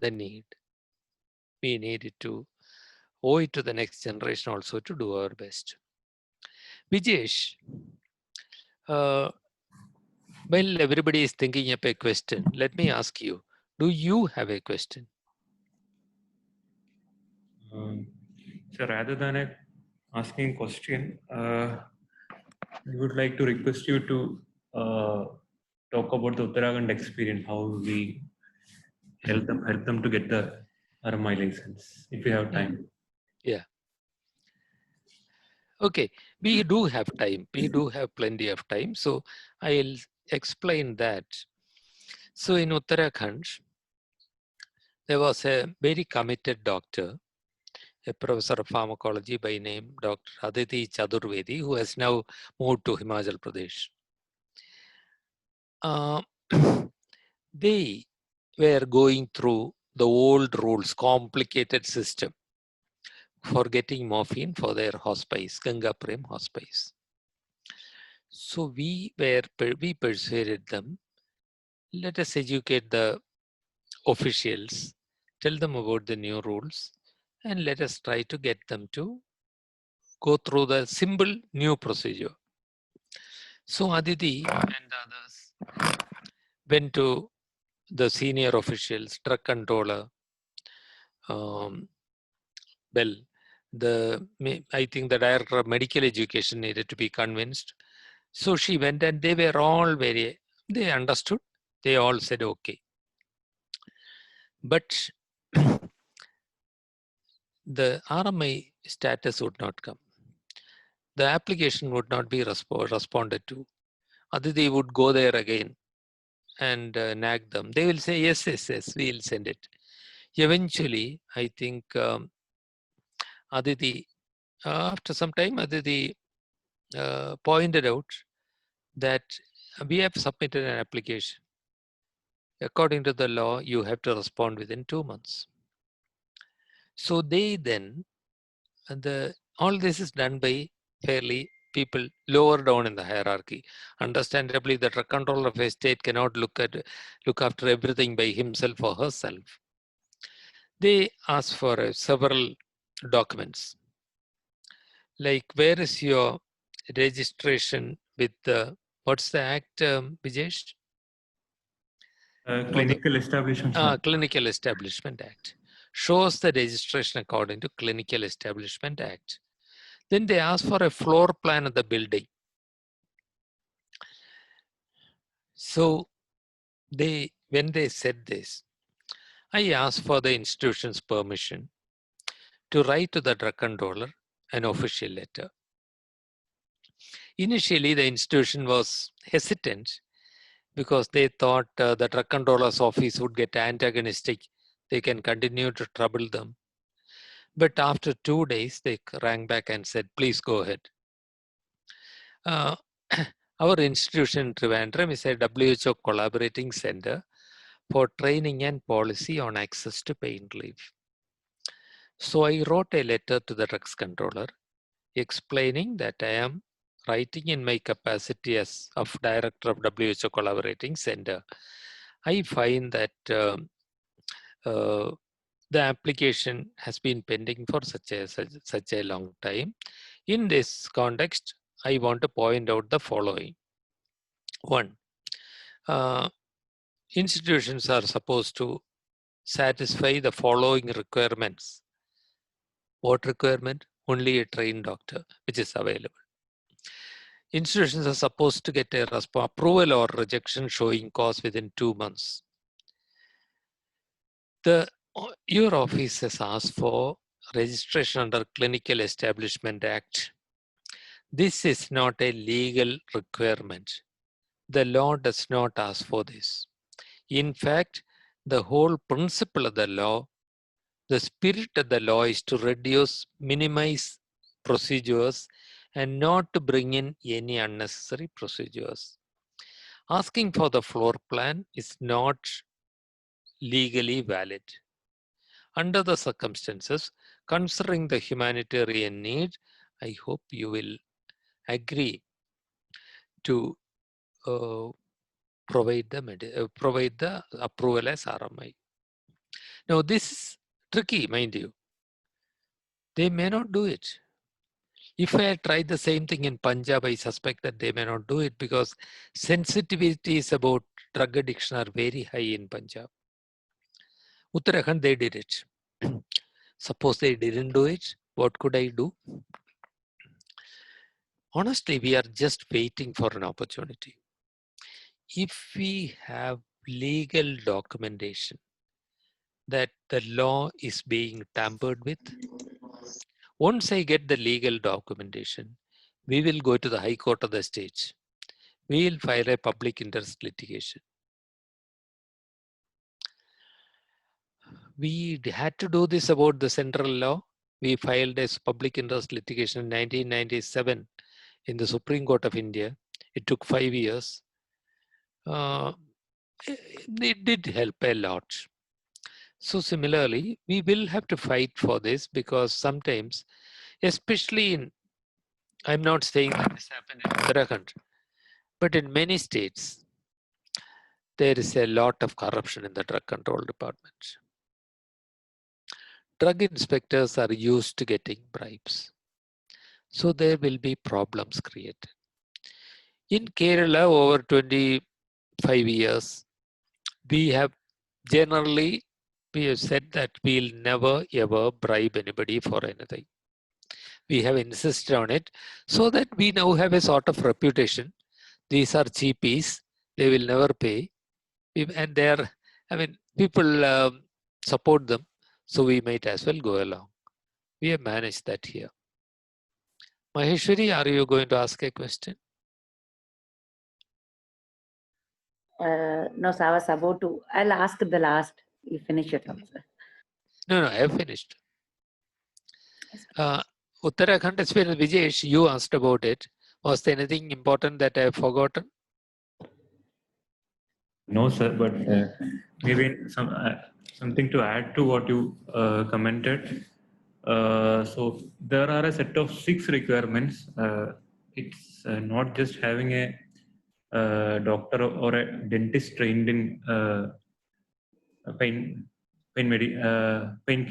need. We need to owe it to the next generation also to do our best. Vijesh, while everybody is thinking up a question, let me ask you, do you have a question? So rather than asking a question, I would like to request you to talk about the Uttarakhand experience, how we help them to get the RMI license, if you have time. Yeah. Okay, we do have time. We do have plenty of time. So I'll explain that. So in Uttarakhand, there was a very committed doctor, a professor of pharmacology by name Dr. Aditi Chaturvedi, who has now moved to Himachal Pradesh. They were going through the old rules, complicated system for getting morphine for their hospice, Ganga Prem hospice. So we persuaded them, let us educate the officials, tell them about the new rules, and let us try to get them to go through the simple new procedure. So Aditi and others went to the senior officials, drug controller, I think the director of medical education needed to be convinced. So she went and they were all they understood. They all said, okay. But the RMI status would not come. The application would not be responded to. Aditi would go there again and nag them. They will say, yes, yes, yes, we'll send it. Eventually, I think Aditi, after some time, Aditi pointed out that we have submitted an application. According to the law, you have to respond within 2 months. So they then, all this is done by fairly people lower down in the hierarchy. Understandably, the drug controller of a state cannot look after everything by himself or herself. They ask for several documents. Like, where is your registration with the, what's the act, Vijesh? Clinical Establishment Act. Clinical Establishment Act. Shows the registration according to Clinical Establishment Act. Then they ask for a floor plan of the building. So when they said this, I asked for the institution's permission to write to the drug controller an official letter. Initially, the institution was hesitant because they thought the drug controller's office would get antagonistic. They can continue to trouble them. But after 2 days, they rang back and said, please go ahead. Our institution in Trivandrum is a WHO collaborating center for training and policy on access to pain relief. So I wrote a letter to the drugs controller explaining that I am writing in my capacity as of director of WHO collaborating center. I find that the application has been pending for such a long time. In this context, I want to point out the following. One, institutions are supposed to satisfy the following requirements. What requirement? Only a trained doctor, which is available. Institutions are supposed to get a approval or rejection showing cause within 2 months. Your office has asked for registration under Clinical Establishment Act. This is not a legal requirement. The law does not ask for this. In fact, the whole principle of the law, the spirit of the law is to minimize procedures and not to bring in any unnecessary procedures. Asking for the floor plan is not legally valid. Under the circumstances, considering the humanitarian need, I hope you will agree to provide the approval as RMI. Now this is tricky, mind you. They may not do it. If I had tried the same thing in Punjab, I suspect that they may not do it because sensitivities about drug addiction are very high in Punjab. Uttarakhand, they did it. Suppose they didn't do it, what could I do? Honestly, we are just waiting for an opportunity. If we have legal documentation that the law is being tampered with, once I get the legal documentation, we will go to the High Court of the state. We will file a public interest litigation. We had to do this about the central law. We filed a public interest litigation in 1997 in the Supreme Court of India. It took 5 years. It did help a lot. So similarly, we will have to fight for this because sometimes, especially in, I'm not saying that this happened in Uttarakhand, but in many states, there is a lot of corruption in the drug control department. Drug inspectors are used to getting bribes. So there will be problems created. In Kerala, over 25 years, we have said that we'll never ever bribe anybody for anything. We have insisted on it so that we now have a sort of reputation these are cheapies, they will never pay. And they are, I mean, people support them, so we might as well go along. We have managed that here. Maheshwari, are you going to ask a question? No, sir, I was about to. I'll ask the last. You finish it up, sir. No, I have finished. Uttarakhand experience, Vijesh, you asked about it. Was there anything important that I have forgotten? No, sir, but maybe something to add to what you commented. So there are a set of 6 requirements. It's not just having a doctor or a dentist trained in pain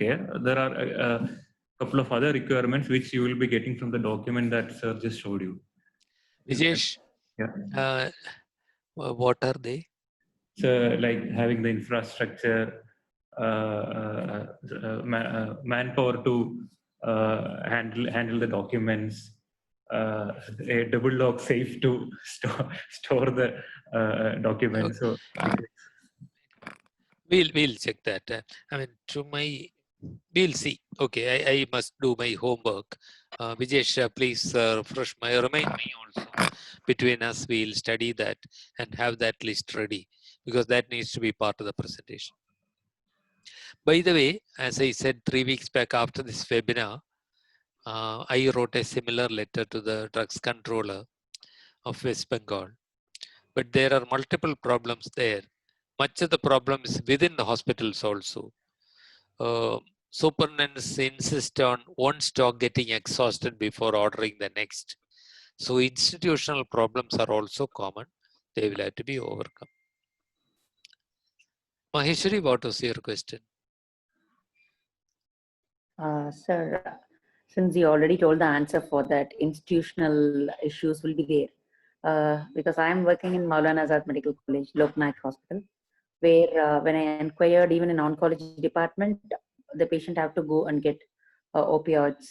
care. There are a couple of other requirements which you will be getting from the document that sir just showed you. Vijesh, Yeah. what are they? So like having the infrastructure, manpower to handle the documents, a double lock safe to store the documents. So We'll check that. I mean, we'll see. Okay, I must do my homework. Vijesh, please remind me also. Between us, we'll study that and have that list ready, because that needs to be part of the presentation. By the way, as I said 3 weeks back after this webinar, I wrote a similar letter to the drugs controller of West Bengal. But there are multiple problems there. Much of the problem is within the hospitals also. Superintendents insist on one stock getting exhausted before ordering the next. So institutional problems are also common. They will have to be overcome. Maheshwari, what was your question? Sir, since you already told the answer for that, institutional issues will be there. Because I'm working in Maulana Azad Medical College, Loknayak Hospital, where when I inquired, even in oncology department, the patient have to go and get opioids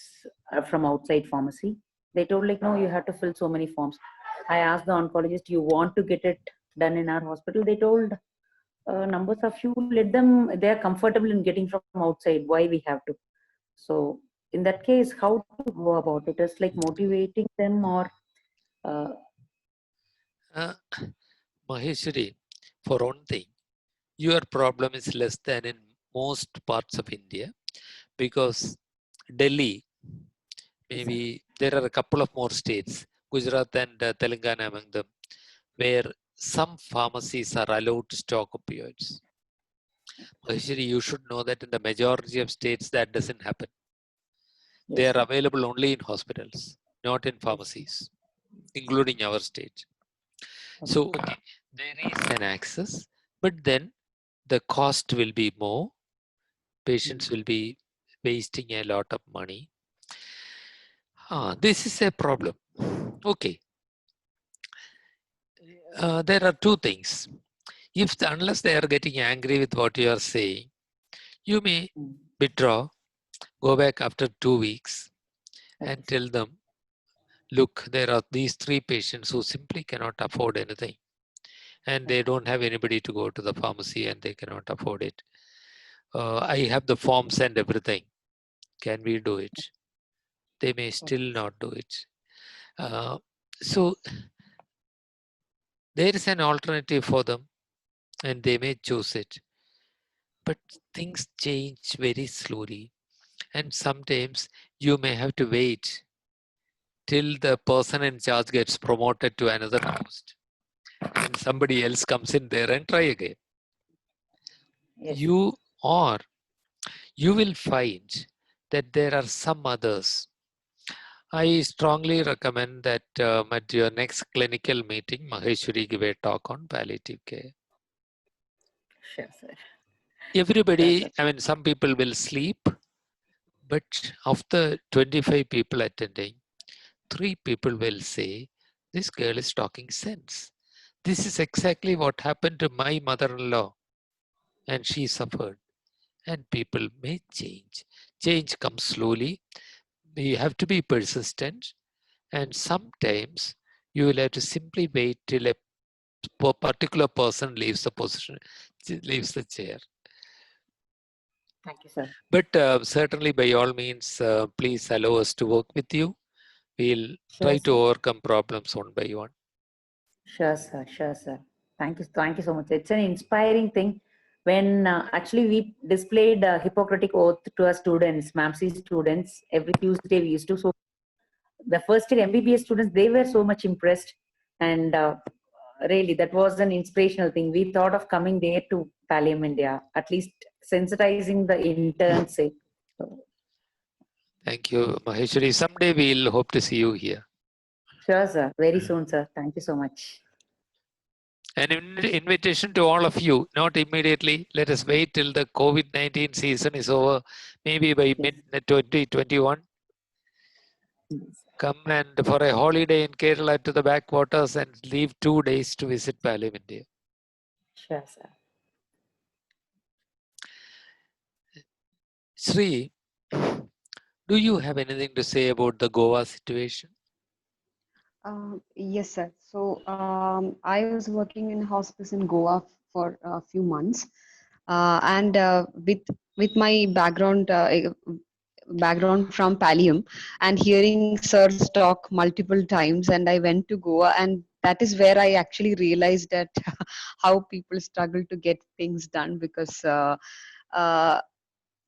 from outside pharmacy. They told like, no, you have to fill so many forms. I asked the oncologist, you want to get it done in our hospital? They told numbers are few, let them, they are comfortable in getting from outside. Why we have to? So in that case, how to go about it? Is like motivating them or? Maheshwari, for one thing, your problem is less than in most parts of India, because Delhi, maybe there are a couple of more states, Gujarat and Telangana among them, where some pharmacies are allowed to stock opioids. Maheshwari, you should know that in the majority of states that doesn't happen. They are available only in hospitals, not in pharmacies, including our state. So, okay, there is an access, but then the cost will be more. Patients will be wasting a lot of money. This is a problem. Okay. There are two things. Unless they are getting angry with what you are saying, you may withdraw, go back after 2 weeks and tell them, look, there are these 3 patients who simply cannot afford anything, and they don't have anybody to go to the pharmacy and they cannot afford it. I have the forms and everything. Can we do it? They may still not do it. So there is an alternative for them and they may choose it. But things change very slowly. And sometimes you may have to wait till the person in charge gets promoted to another post. And somebody else comes in there and try again. You will find that there are some others. I strongly recommend that at your next clinical meeting, Maheshwari give a talk on palliative care. Sure, sir. Everybody, I mean, some people will sleep, but of the 25 people attending, 3 people will say, this girl is talking sense. This is exactly what happened to my mother-in-law, and she suffered. And people may change. Change comes slowly. You have to be persistent, and sometimes You will have to simply wait till a particular person leaves the position, leaves the chair. Thank you, sir. But certainly, by all means, please allow us to work with you. We'll Sure, try to sir. overcome problems one by one. Sure, sir. Sure, sir. Thank you so much. It's an inspiring thing. When actually we displayed Hippocratic Oath to our students, MAMC students, every Tuesday we used to. So the first year MBBS students, they were so much impressed. And really, that was an inspirational thing. We thought of coming there to Pallium India, at least sensitizing the interns. So, Thank you, Maheshwari. Someday we'll hope to see you here. sure, sir. Very soon, sir. Thank you so much. An invitation to all of you, not immediately. Let us wait till the COVID-19 season is over, maybe by mid-2021. Come and for a holiday in Kerala to the backwaters and leave 2 days to visit Pallium India. Sure, sir. Sri, do you have anything to say about the Goa situation? Yes, sir. So I was working in hospice in Goa for a few months, and with my background from Pallium and hearing Sir's talk multiple times, and I went to Goa, and that is where I actually realized that how people struggle to get things done because. Uh,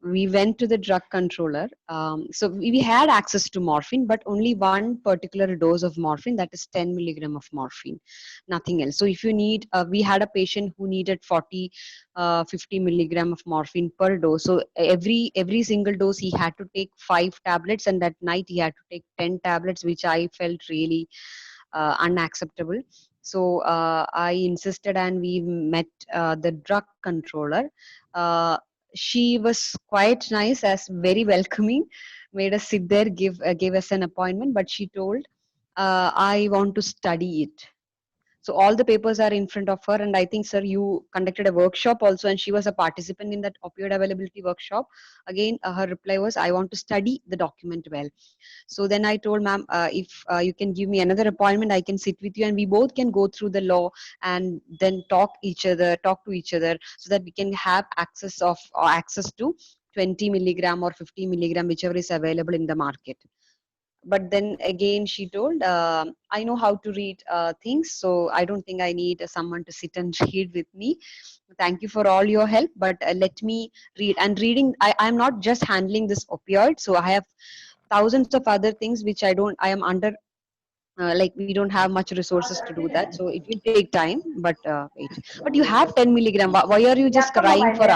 we went to the drug controller. So we had access to morphine, but only one particular dose of morphine, that is 10 milligram of morphine, nothing else. So if you need, we had a patient who needed 50 milligram of morphine per dose. So every single dose he had to take 5 tablets, and that night he had to take 10 tablets, which I felt really unacceptable. So I insisted, and we met the drug controller. She was quite nice, as very welcoming, made us sit there, gave us an appointment, but she told, I want to study it. So all the papers are in front of her, and I think, sir, you conducted a workshop also, and she was a participant in that opioid availability workshop. Again, her reply was, I want to study the document well. So then I told, ma'am, if you can give me another appointment, I can sit with you and we both can go through the law and then talk to each other, so that we can have access to 20 milligram or 50 milligram, whichever is available in the market. But then again, she told, I know how to read things, so I don't think I need someone to sit and read with me. Thank you for all your help, but let me read. And reading, I'm not just handling this opioid, so I have thousands of other things which I am under, like we don't have much resources to do that, so it will take time. But wait, but you have 10 milligram, why are you just crying for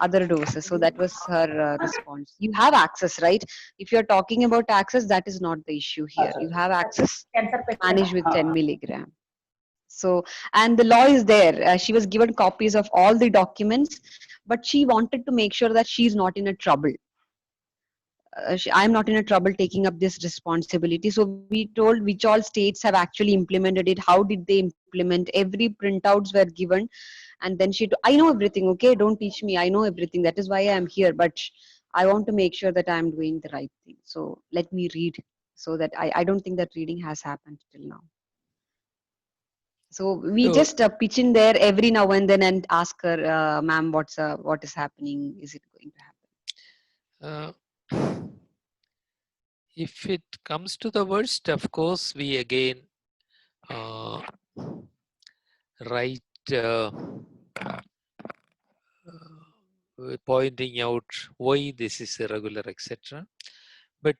other doses? So that was her response. You have access, right? If you're talking about access, that is not the issue here. You have access, manage with 10 milligram. So, and the law is there. She was given copies of all the documents, but she wanted to make sure that she's not in a trouble. I'm not in a trouble taking up this responsibility. So we told which all states have actually implemented it. How did they implement? Every printouts were given, and then I know everything. Okay, don't teach me. I know everything. That is why I'm here. But I want to make sure that I'm doing the right thing. So let me read. So that I don't think that reading has happened till now. So we just pitch in there every now and then and ask her, ma'am, what is happening? Is it going to happen? If it comes to the worst, of course, we again write pointing out why this is irregular, etc. But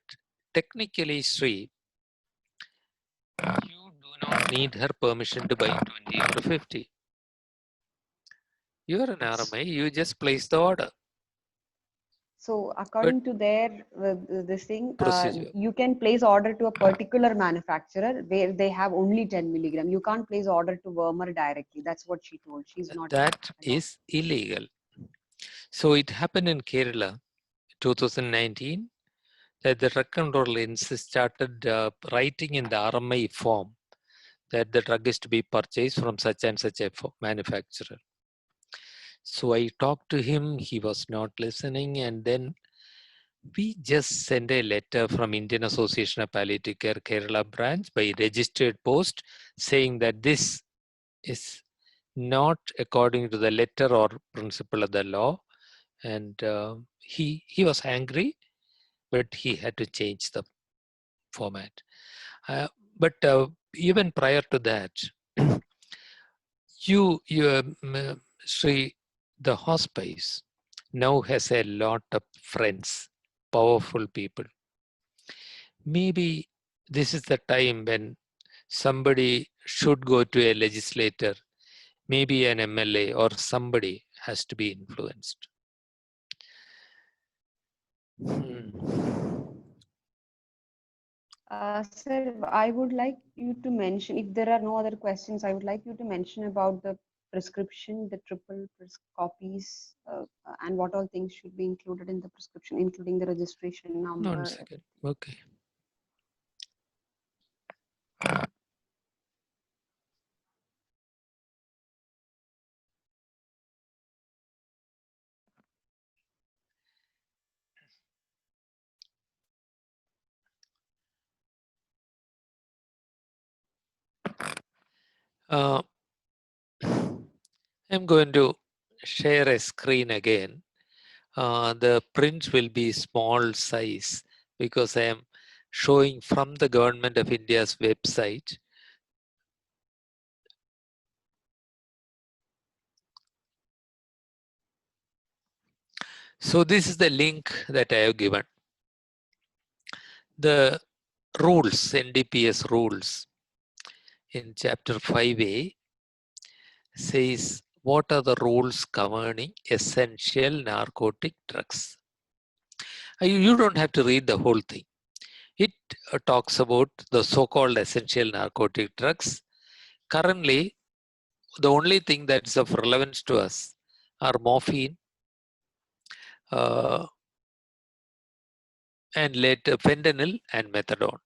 technically, Sri, you do not need her permission to buy 20 or 50. You are an RMI, you just place the order. So according to their this thing, Procedure. you can place order to a particular manufacturer where they have only 10 milligram. You can't place order to Vermer directly. That's what she told. She's not. That is illegal. So it happened in Kerala, 2019, that the drug controller started writing in the RMI form that the drug is to be purchased from such and such a manufacturer. So I talked to him, he was not listening, and then We just sent a letter from Indian Association of Palliative Care Kerala branch by registered post saying that this is not according to the letter or principle of the law, and he was angry, but he had to change the format. But even prior to that, Sri, the hospice now has a lot of friends, powerful people. Maybe this is the time when somebody should go to a legislator, maybe an MLA or somebody has to be influenced. Sir, I would like you to mention, if there are no other questions, I would like you to mention about the prescription, the triple copies, and what all things should be included in the prescription, including the registration number. 1 second. Okay. I'm going to share a screen again. The print will be small size because I am showing from the Government of India's website. So this is the link that I have given. The rules, NDPS rules in chapter 5A says what are the rules governing essential narcotic drugs. You don't have to read the whole thing. It talks about the so-called essential narcotic drugs. Currently, the only thing that's of relevance to us are morphine and later fentanyl and methadone.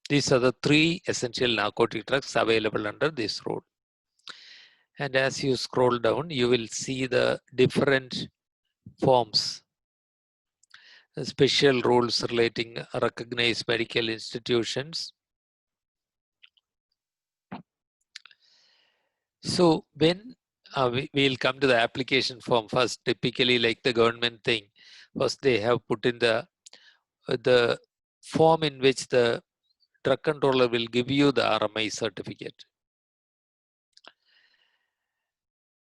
These are the 3 essential narcotic drugs available under this rule. And as you scroll down, you will see the different forms, the special rules relating recognized medical institutions. So when we'll come to the application form first, typically like the government thing, first they have put in the form in which the drug controller will give you the RMI certificate.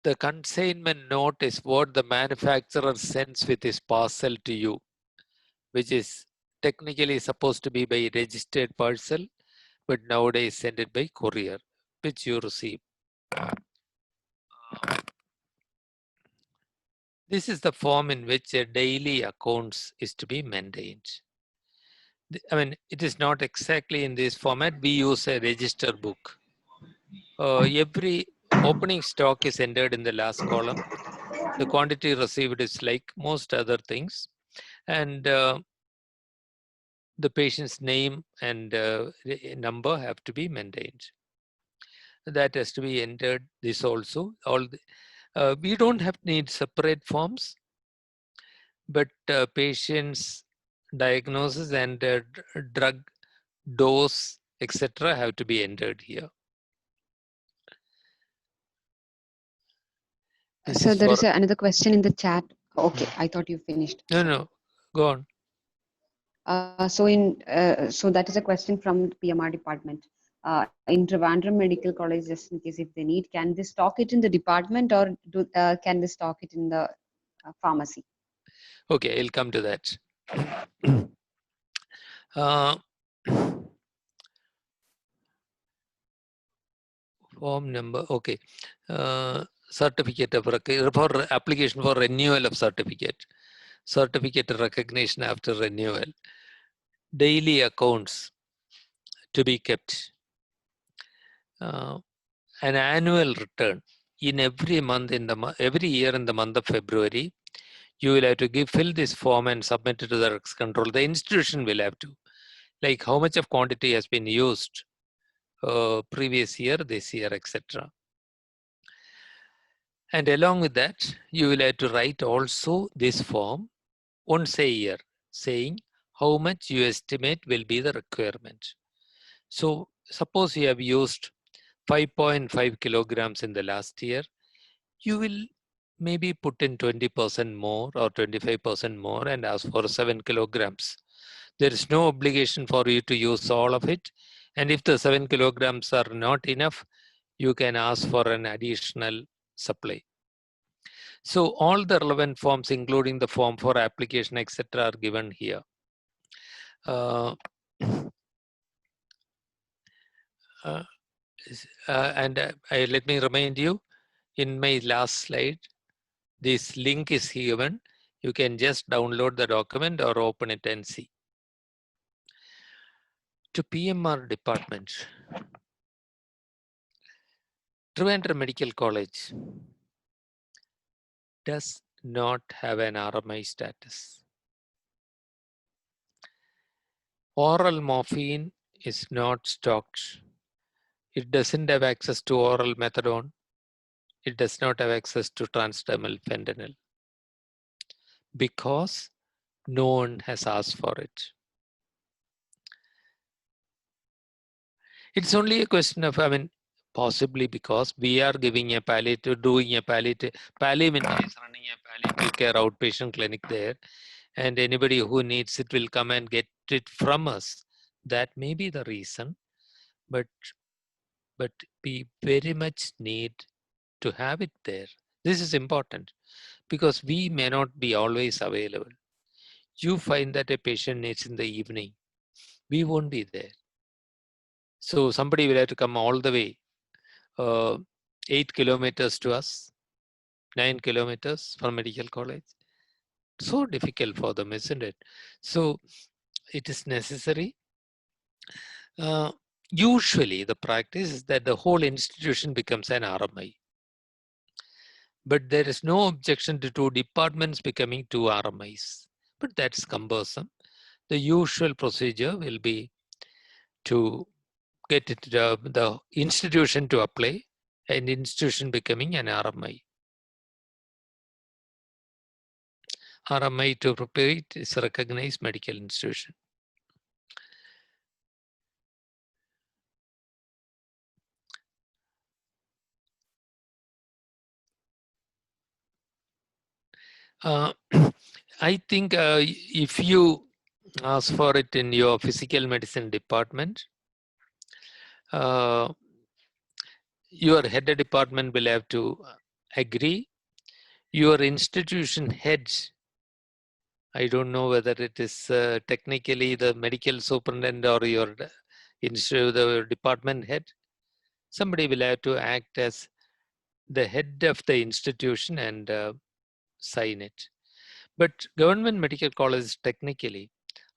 The consignment note is what the manufacturer sends with his parcel to you, which is technically supposed to be by registered parcel, but nowadays send it by courier, which you receive. This is the form in which a daily accounts is to be maintained. I mean, it is not exactly in this format. We use a register book. Every opening stock is entered in the last column. The quantity received is like most other things. And the patient's name and number have to be maintained. That has to be entered. This also. We don't have to need separate forms, but patient's diagnosis and drug dose, etc., have to be entered here. So there is another question in the chat. Okay, I thought you finished. No, go on. So that is a question from the PMR department. In Trivandrum Medical College, just in case if they need, can they stock it in the department or can they stock it in the pharmacy? Okay, I'll come to that. Form number, okay. Certificate of for application for renewal of certificate. Certificate of recognition after renewal. Daily accounts to be kept. An annual return in every month every year in the month of February. You will have to fill this form and submit it to the RX control. The institution will have to, like how much of quantity has been used previous year, this year, etc. And along with that, you will have to write also this form once a year. saying how much you estimate will be the requirement. So suppose you have used 5.5 kilograms in the last year, you will maybe put in 20% more or 25% more and ask for 7 kilograms. There is no obligation for you to use all of it. And if the 7 kilograms are not enough, you can ask for an additional supply. So all the relevant forms, including the form for application, etc., are given here. Let me remind you, in my last slide, this link is given. You can just download the document or open it and see. To PMR department, Trivandrum Medical College does not have an RMI status. Oral morphine is not stocked. It doesn't have access to oral methadone. It does not have access to transdermal fentanyl because no one has asked for it. It's only a question of, possibly because we are giving a palliative, Palliaminta is running a palliative care outpatient clinic there, and anybody who needs it will come and get it from us. That may be the reason, but we very much need to have it there. This is important because we may not be always available. You find that a patient needs in the evening, we won't be there. So somebody will have to come all the way 8 kilometers to us, 9 kilometers from medical college. So difficult for them, isn't it? So it is necessary. Usually the practice is that the whole institution becomes an RMI. But there is no objection to 2 departments becoming 2 RMIs. But that's cumbersome. The usual procedure will be to get it, the institution to apply, and institution becoming an RMI. RMI, to prepare it, is a recognized medical institution. I think if you ask for it in your physical medicine department, your head department will have to agree. Your institution heads, I don't know whether it is technically the medical superintendent or your the department head. Somebody will have to act as the head of the institution and sign it. But government medical colleges technically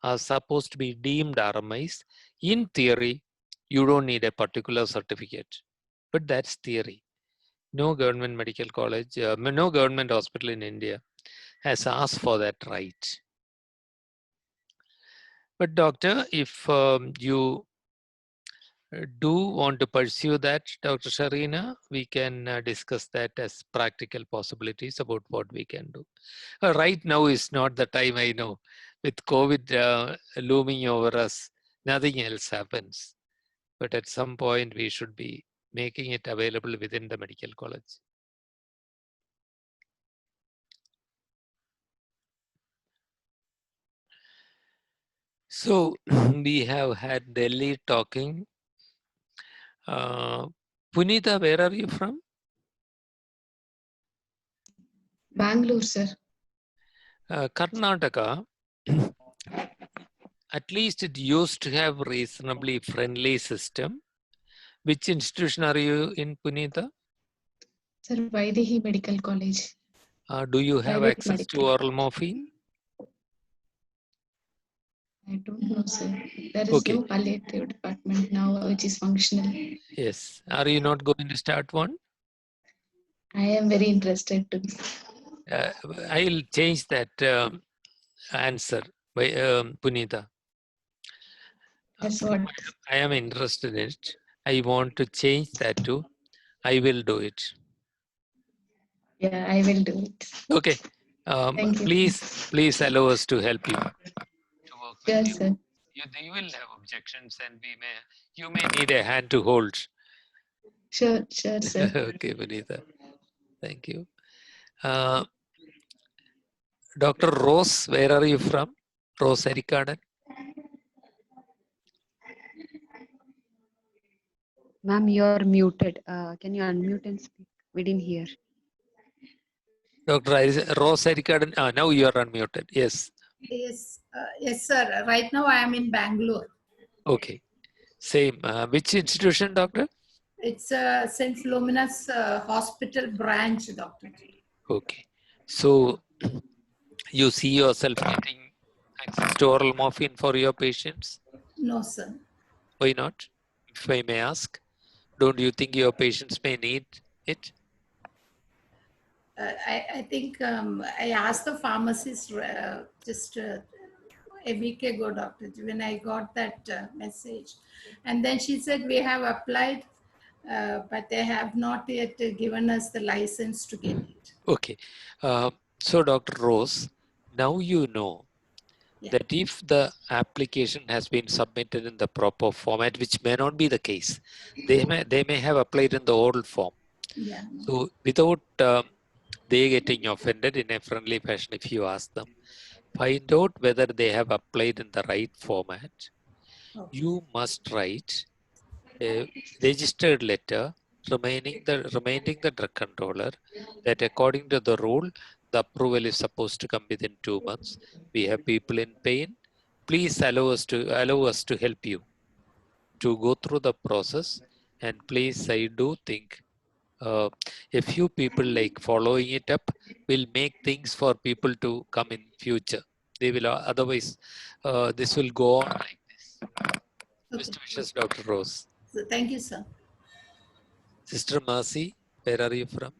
are supposed to be deemed RMIs. In theory, you don't need a particular certificate, but that's theory. No government medical college, no government hospital in India has asked for that right. But doctor, if you do want to pursue that, Dr. Sharina, we can discuss that as practical possibilities about what we can do. Right now is not the time, I know. With COVID looming over us, nothing else happens. But at some point, we should be making it available within the medical college. So we have had Delhi talking. Punita, where are you from? Bangalore, sir. Karnataka, at least it used to have reasonably friendly system. Which institution are you in, Punita? Sir, Vaidehi Medical College. Do you have Private access medical. to oral morphine? I don't know, sir. There is Okay. no palliative department now, which is functional. Yes. Are you not going to start one? I am very interested to. I'll change that answer by Punita. That's what. I am interested in it. I want to change that to I will do it. Yeah, I will do it. Okay. Thank you. Please allow us to help you. when Yes, sir. you will have objections, and you may need a hand to hold. Sure, sure, sir. Okay, Vanita. Thank you. Dr. Rose, where are you from? Rose Erikadan. Ma'am, you're muted. Can you unmute and speak? We didn't hear. Dr. Rose Erikadan. Now you are unmuted. Yes. Yes, sir. Right now I am in Bangalore. Okay. Same. Which institution, doctor? It's St. Philomena's Hospital branch, doctor. Okay. So you see yourself getting access to oral morphine for your patients? No, sir. Why not? If I may ask, don't you think your patients may need it? I think I asked the pharmacist just a week ago, doctor, when I got that message. And then she said, we have applied, but they have not yet given us the license to get it. Okay. So Dr. Rose, now you know Yeah. that if the application has been submitted in the proper format, which may not be the case, they may have applied in the old form. Yeah. So without they getting offended, in a friendly fashion, if you ask them, find out whether they have applied in the right format. Okay. You must write a registered letter reminding the drug controller that according to the rule, the approval is supposed to come within 2 months. We have people in pain. Please allow us to help you to go through the process. And please, I do think a few people like following it up will make things for people to come in future. They will otherwise this will go on like this. Okay. Mr. Wishes, Dr. Rose. So thank you, sir. Sister Mercy, where are you from?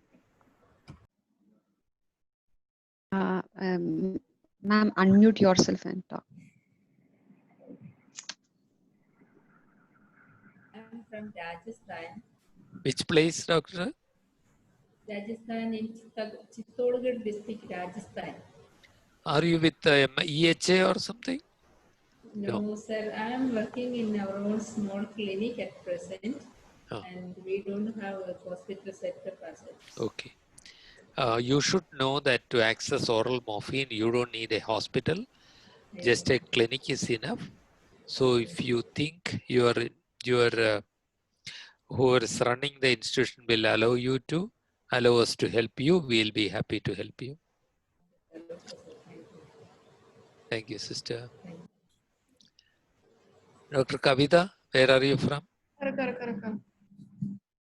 Ma'am, unmute yourself and talk. I'm from Rajasthan. Which place, Doctor? Rajasthan in Chittorgarh district, Rajasthan. Are you with EHA or something? No, sir. I am working in our own small clinic at present, Oh. and we don't have a hospital setup as such. Okay. You should know that to access oral morphine, you don't need a hospital. Just a clinic is enough. So if you think your who is running the institution will allow us to help you, we'll be happy to help you. Thank you, sister. Dr. Kavita, where are you from? Correct.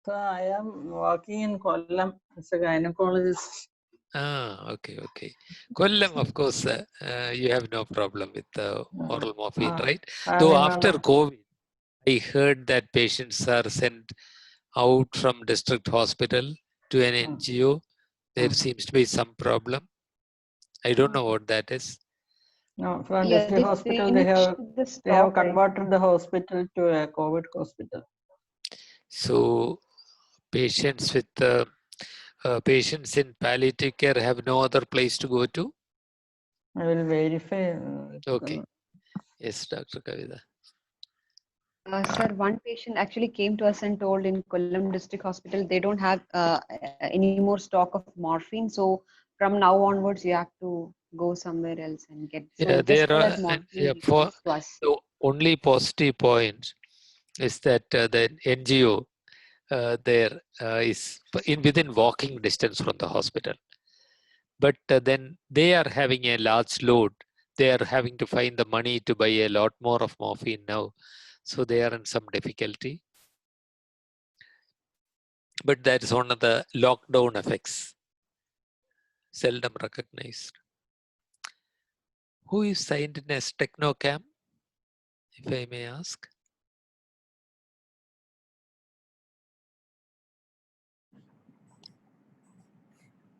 So I am working in Kollam as a gynecologist. Okay. Kollam, of course, you have no problem with oral morphine, right? Though after COVID, I heard that patients are sent out from district hospital to an NGO. There seems to be some problem. I don't know what that is. No, from Yeah, district they hospital they have stop, right? converted the hospital to a COVID hospital. So patients with patients in palliative care have no other place to go to? I will verify. Okay. Yes, Dr. Kavita. Sir, one patient actually came to us and told in Kollam District Hospital they don't have any more stock of morphine. So from now onwards, you have to go somewhere else and get. So Yeah, just there for are that morphine, yeah, he for comes to us. the only positive point is that the NGO there is within walking distance from the hospital. But then they are having a large load. They are having to find the money to buy a lot more of morphine now. So they are in some difficulty. But that is one of the lockdown effects. Seldom recognized. Who is signed in as Technocam, if I may ask?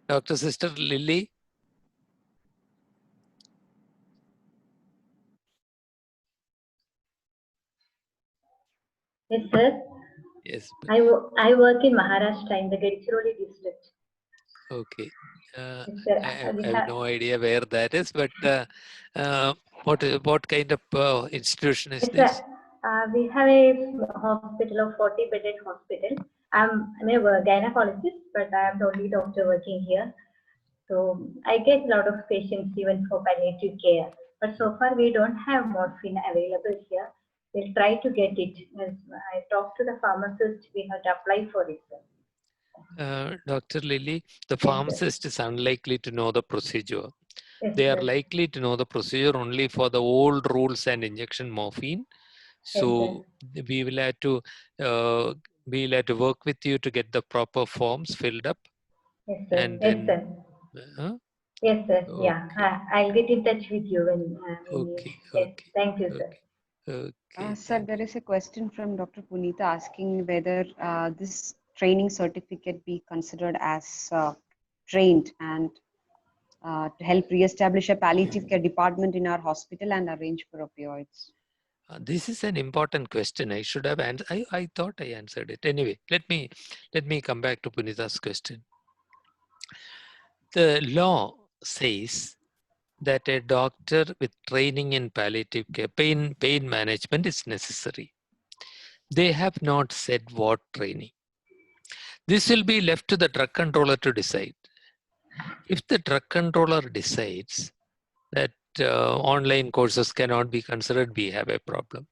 Dr. Sister Lily? Yes, sir. Yes. I work in Maharashtra in the Gadchiroli district. Okay. Yes, sir. I We have no idea where that is, but What kind of institution is Yes, this? sir. We have a hospital of 40-bedded hospital. I'm a gynecologist, but I am the only doctor working here. So I get a lot of patients even for palliative care. But so far we don't have morphine available here. We'll try to get it. As I talked to the pharmacist, we have to apply for it. Dr. Lily, the Yes, sir. pharmacist is unlikely to know the procedure. Yes, They are sir. likely to know the procedure only for the old rules and injection morphine. Yes, So we will have to work with you to get the proper forms filled up, Yes, sir. and Yes, then sir. Yes, sir. Yeah, okay, I'll get in touch with you when we need. okay, Yes, okay, thank you, sir. okay. Sir, there is a question from Dr. Punita asking whether this training certificate be considered as trained and to help re-establish a palliative care department in our hospital and arrange for opioids. This is an important question. I should have answered. I thought I answered it. Anyway, let me come back to Punita's question. The law says that a doctor with training in palliative care, pain management is necessary. They have not said what training. This will be left to the drug controller to decide. If the drug controller decides that online courses cannot be considered, we have a problem.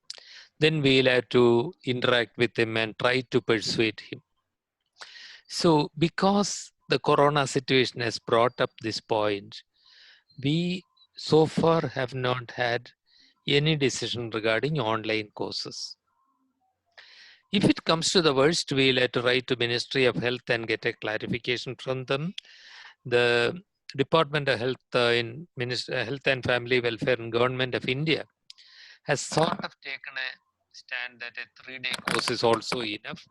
Then we'll have to interact with him and try to persuade him. So because the corona situation has brought up this point, we so far have not had any decision regarding online courses. If it comes to the worst, we'll have to write to Ministry of Health and get a clarification from them. The Department of Health in Health and Family Welfare and Government of India has sort of taken a stand that a 3-day course is also enough.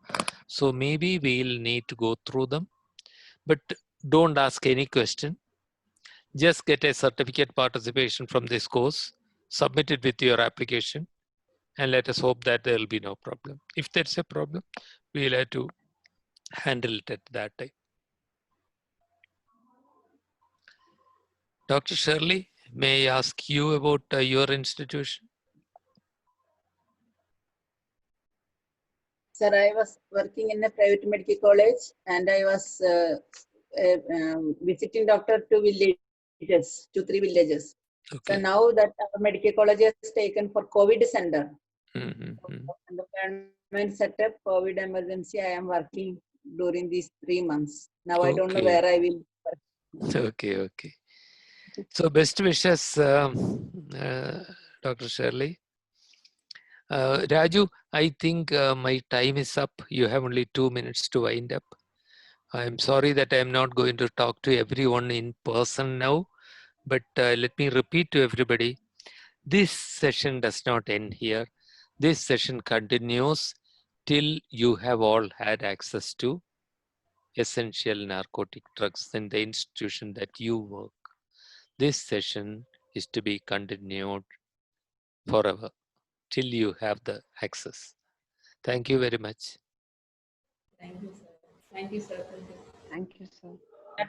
So maybe we'll need to go through them, but don't ask any question. Just get a certificate participation from this course, submit it with your application, and let us hope that there will be no problem. If there's a problem, we'll have to handle it at that time. Dr. Shirley, may I ask you about your institution? Sir, I was working in a private medical college and I was visiting doctor to villages, 2-3 villages. Okay. So now that our medical college is taken for COVID center. Mm-hmm. And the government set up COVID emergency. I am working during these 3 months. Now I don't know where I will work. Okay. So best wishes, Dr. Shirley. Raju, I think my time is up. You have only 2 minutes to wind up. I'm sorry that I'm not going to talk to everyone in person now, but let me repeat to everybody, this session does not end here. This session continues till you have all had access to essential narcotic drugs in the institution that you work. This session is to be continued forever till you have the access. Thank you very much. Thank you, sir. Thank you, sir. Thank you, sir.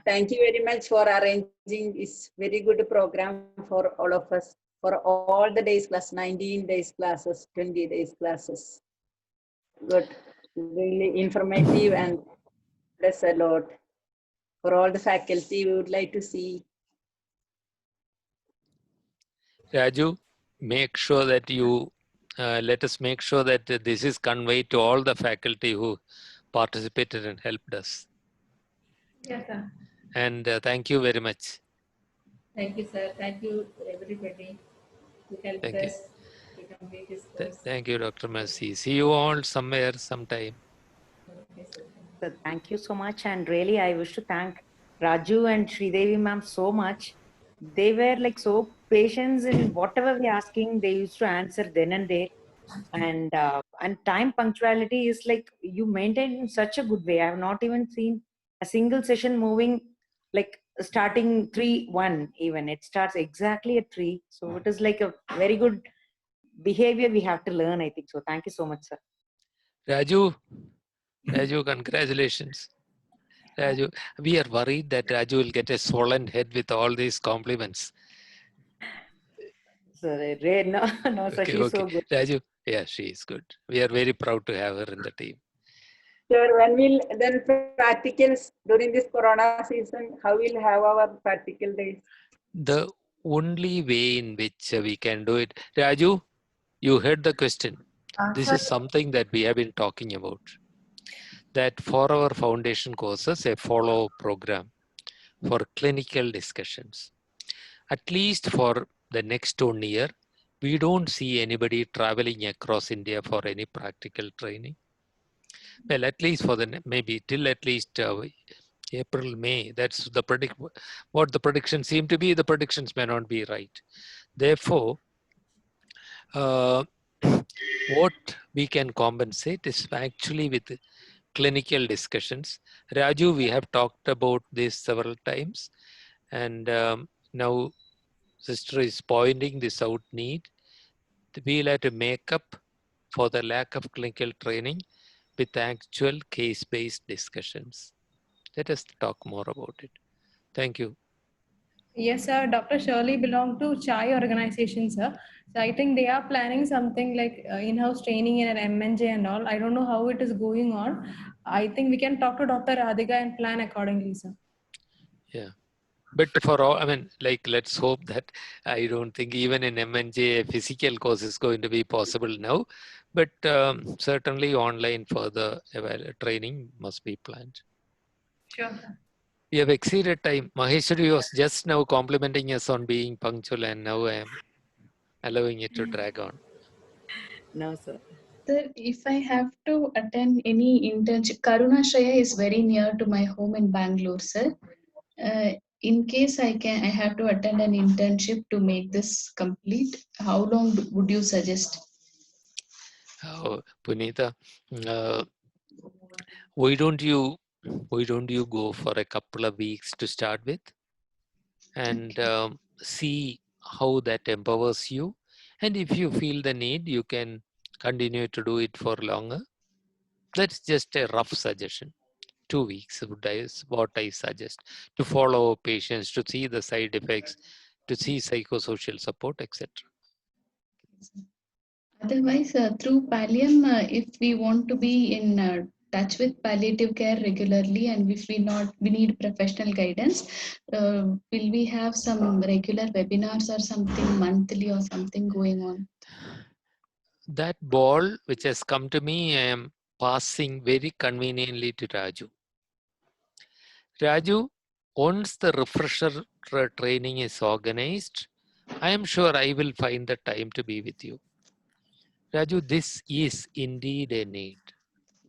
Thank you very much for arranging this very good program for all of us, for all the days class, 19 days classes, 20 days classes. Good, really informative and bless a lot. For all the faculty, we would like to see. Raju, make sure that you let us make sure that this is conveyed to all the faculty who participated and helped us. Yes, sir. And thank you very much. Thank you, sir. Thank you, everybody, who helped Thank you. us to complete this course. Thank you, Dr. Mercy. See you all somewhere, sometime. Okay, sir. So thank you so much. And really, I wish to thank Raju and Sridevi ma'am so much. They were like so patient in whatever we're asking, they used to answer then and there. And time punctuality is like you maintain in such a good way. I have not even seen a single session moving like starting 3:1 even. It starts exactly at 3. So it is like a very good behavior we have to learn, I think. So thank you so much, sir. Raju, congratulations. Raju, we are worried that Raju will get a swollen head with all these compliments. sir. No, no, sir. Okay, She's okay. so good. Raju, yeah, she is good. We are very proud to have her in the team. Sure, when we'll then practicals during this Corona season, how we'll have our practical days? The only way in which we can do it, Raju, you heard the question. This Sir, is something that we have been talking about. That for our foundation courses, a follow program for clinical discussions. At least for the next 1 year, we don't see anybody traveling across India for any practical training. Well, at least for the maybe till at least April, May. That's the what the predictions seem to be. The predictions may not be right. Therefore, what we can compensate is actually with clinical discussions. Raju, we have talked about this several times, and now sister is pointing this out need. We'll have to make up for the lack of clinical training with actual case-based discussions. Let us talk more about it. Thank you. Yes, sir. Dr. Shirley belonged to Chai organization, sir. So I think they are planning something like in-house training in an MNJ and all. I don't know how it is going on. I think we can talk to Dr. Radhika and plan accordingly, sir. Yeah. But for all, I mean, like, let's hope that I don't think even in MNJ a physical course is going to be possible now. But certainly online further training must be planned. Sure. We have exceeded time. Maheshwari was just now complimenting us on being punctual, and now I am allowing it to drag on. No, sir. Sir, if I have to attend any internship, Karunashraya is very near to my home in Bangalore, sir. In case I have to attend an internship to make this complete, how long would you suggest? Punita, why don't you go for a couple of weeks to start with, and see how that empowers you, and if you feel the need, you can continue to do it for longer. That's just a rough suggestion. 2 weeks is what I suggest, to follow patients, to see the side effects, to see psychosocial support, etc. Otherwise, through Pallium, if we want to be in touch with palliative care regularly, and if we need professional guidance, will we have some regular webinars or something monthly or something going on? That ball which has come to me, I am passing very conveniently to Raju. Raju, once the refresher training is organized, I am sure I will find the time to be with you. Raju, this is indeed a need,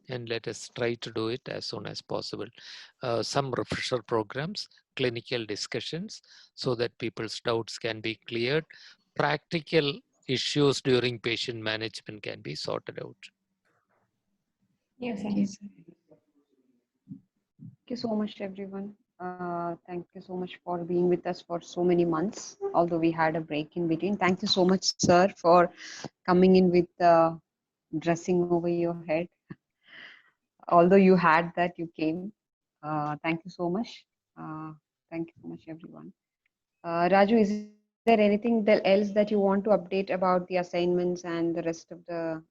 and let us try to do it as soon as possible. Some refresher programs, clinical discussions, so that people's doubts can be cleared. Practical issues during patient management can be sorted out. Yes, sir. Yes. Thank you so much, everyone. Thank you so much for being with us for so many months, although we had a break in between. Thank you so much, sir, for coming in with dressing over your head. Although you had that, you came. Thank you so much. Thank you so much, everyone. Raju, is there anything else that you want to update about the assignments and the rest of the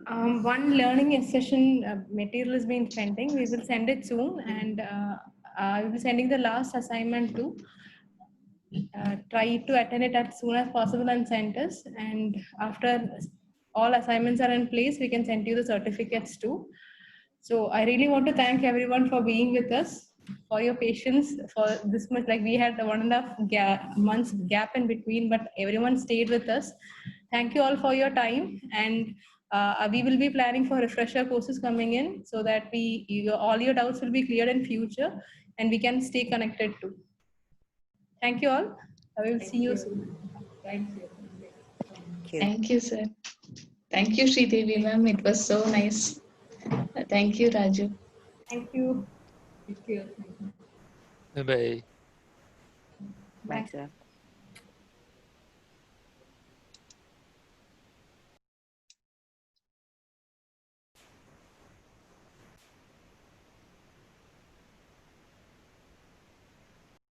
One learning session material is being pending. We will send it soon, and I will be sending the last assignment too. Try to attend it as soon as possible and send us. And after all assignments are in place, we can send you the certificates too. So I really want to thank everyone for being with us, for your patience, for this much. Like we had 1.5 months gap in between, but everyone stayed with us. Thank you all for your time, and we will be planning for refresher courses coming in so that all your doubts will be cleared in future, and we can stay connected too. Thank you all. I will see you soon. Thank you. Thank you, sir. Thank you, Sridevi ma'am. It was so nice. Thank you, Raju. Thank you. Bye-bye. Bye, sir.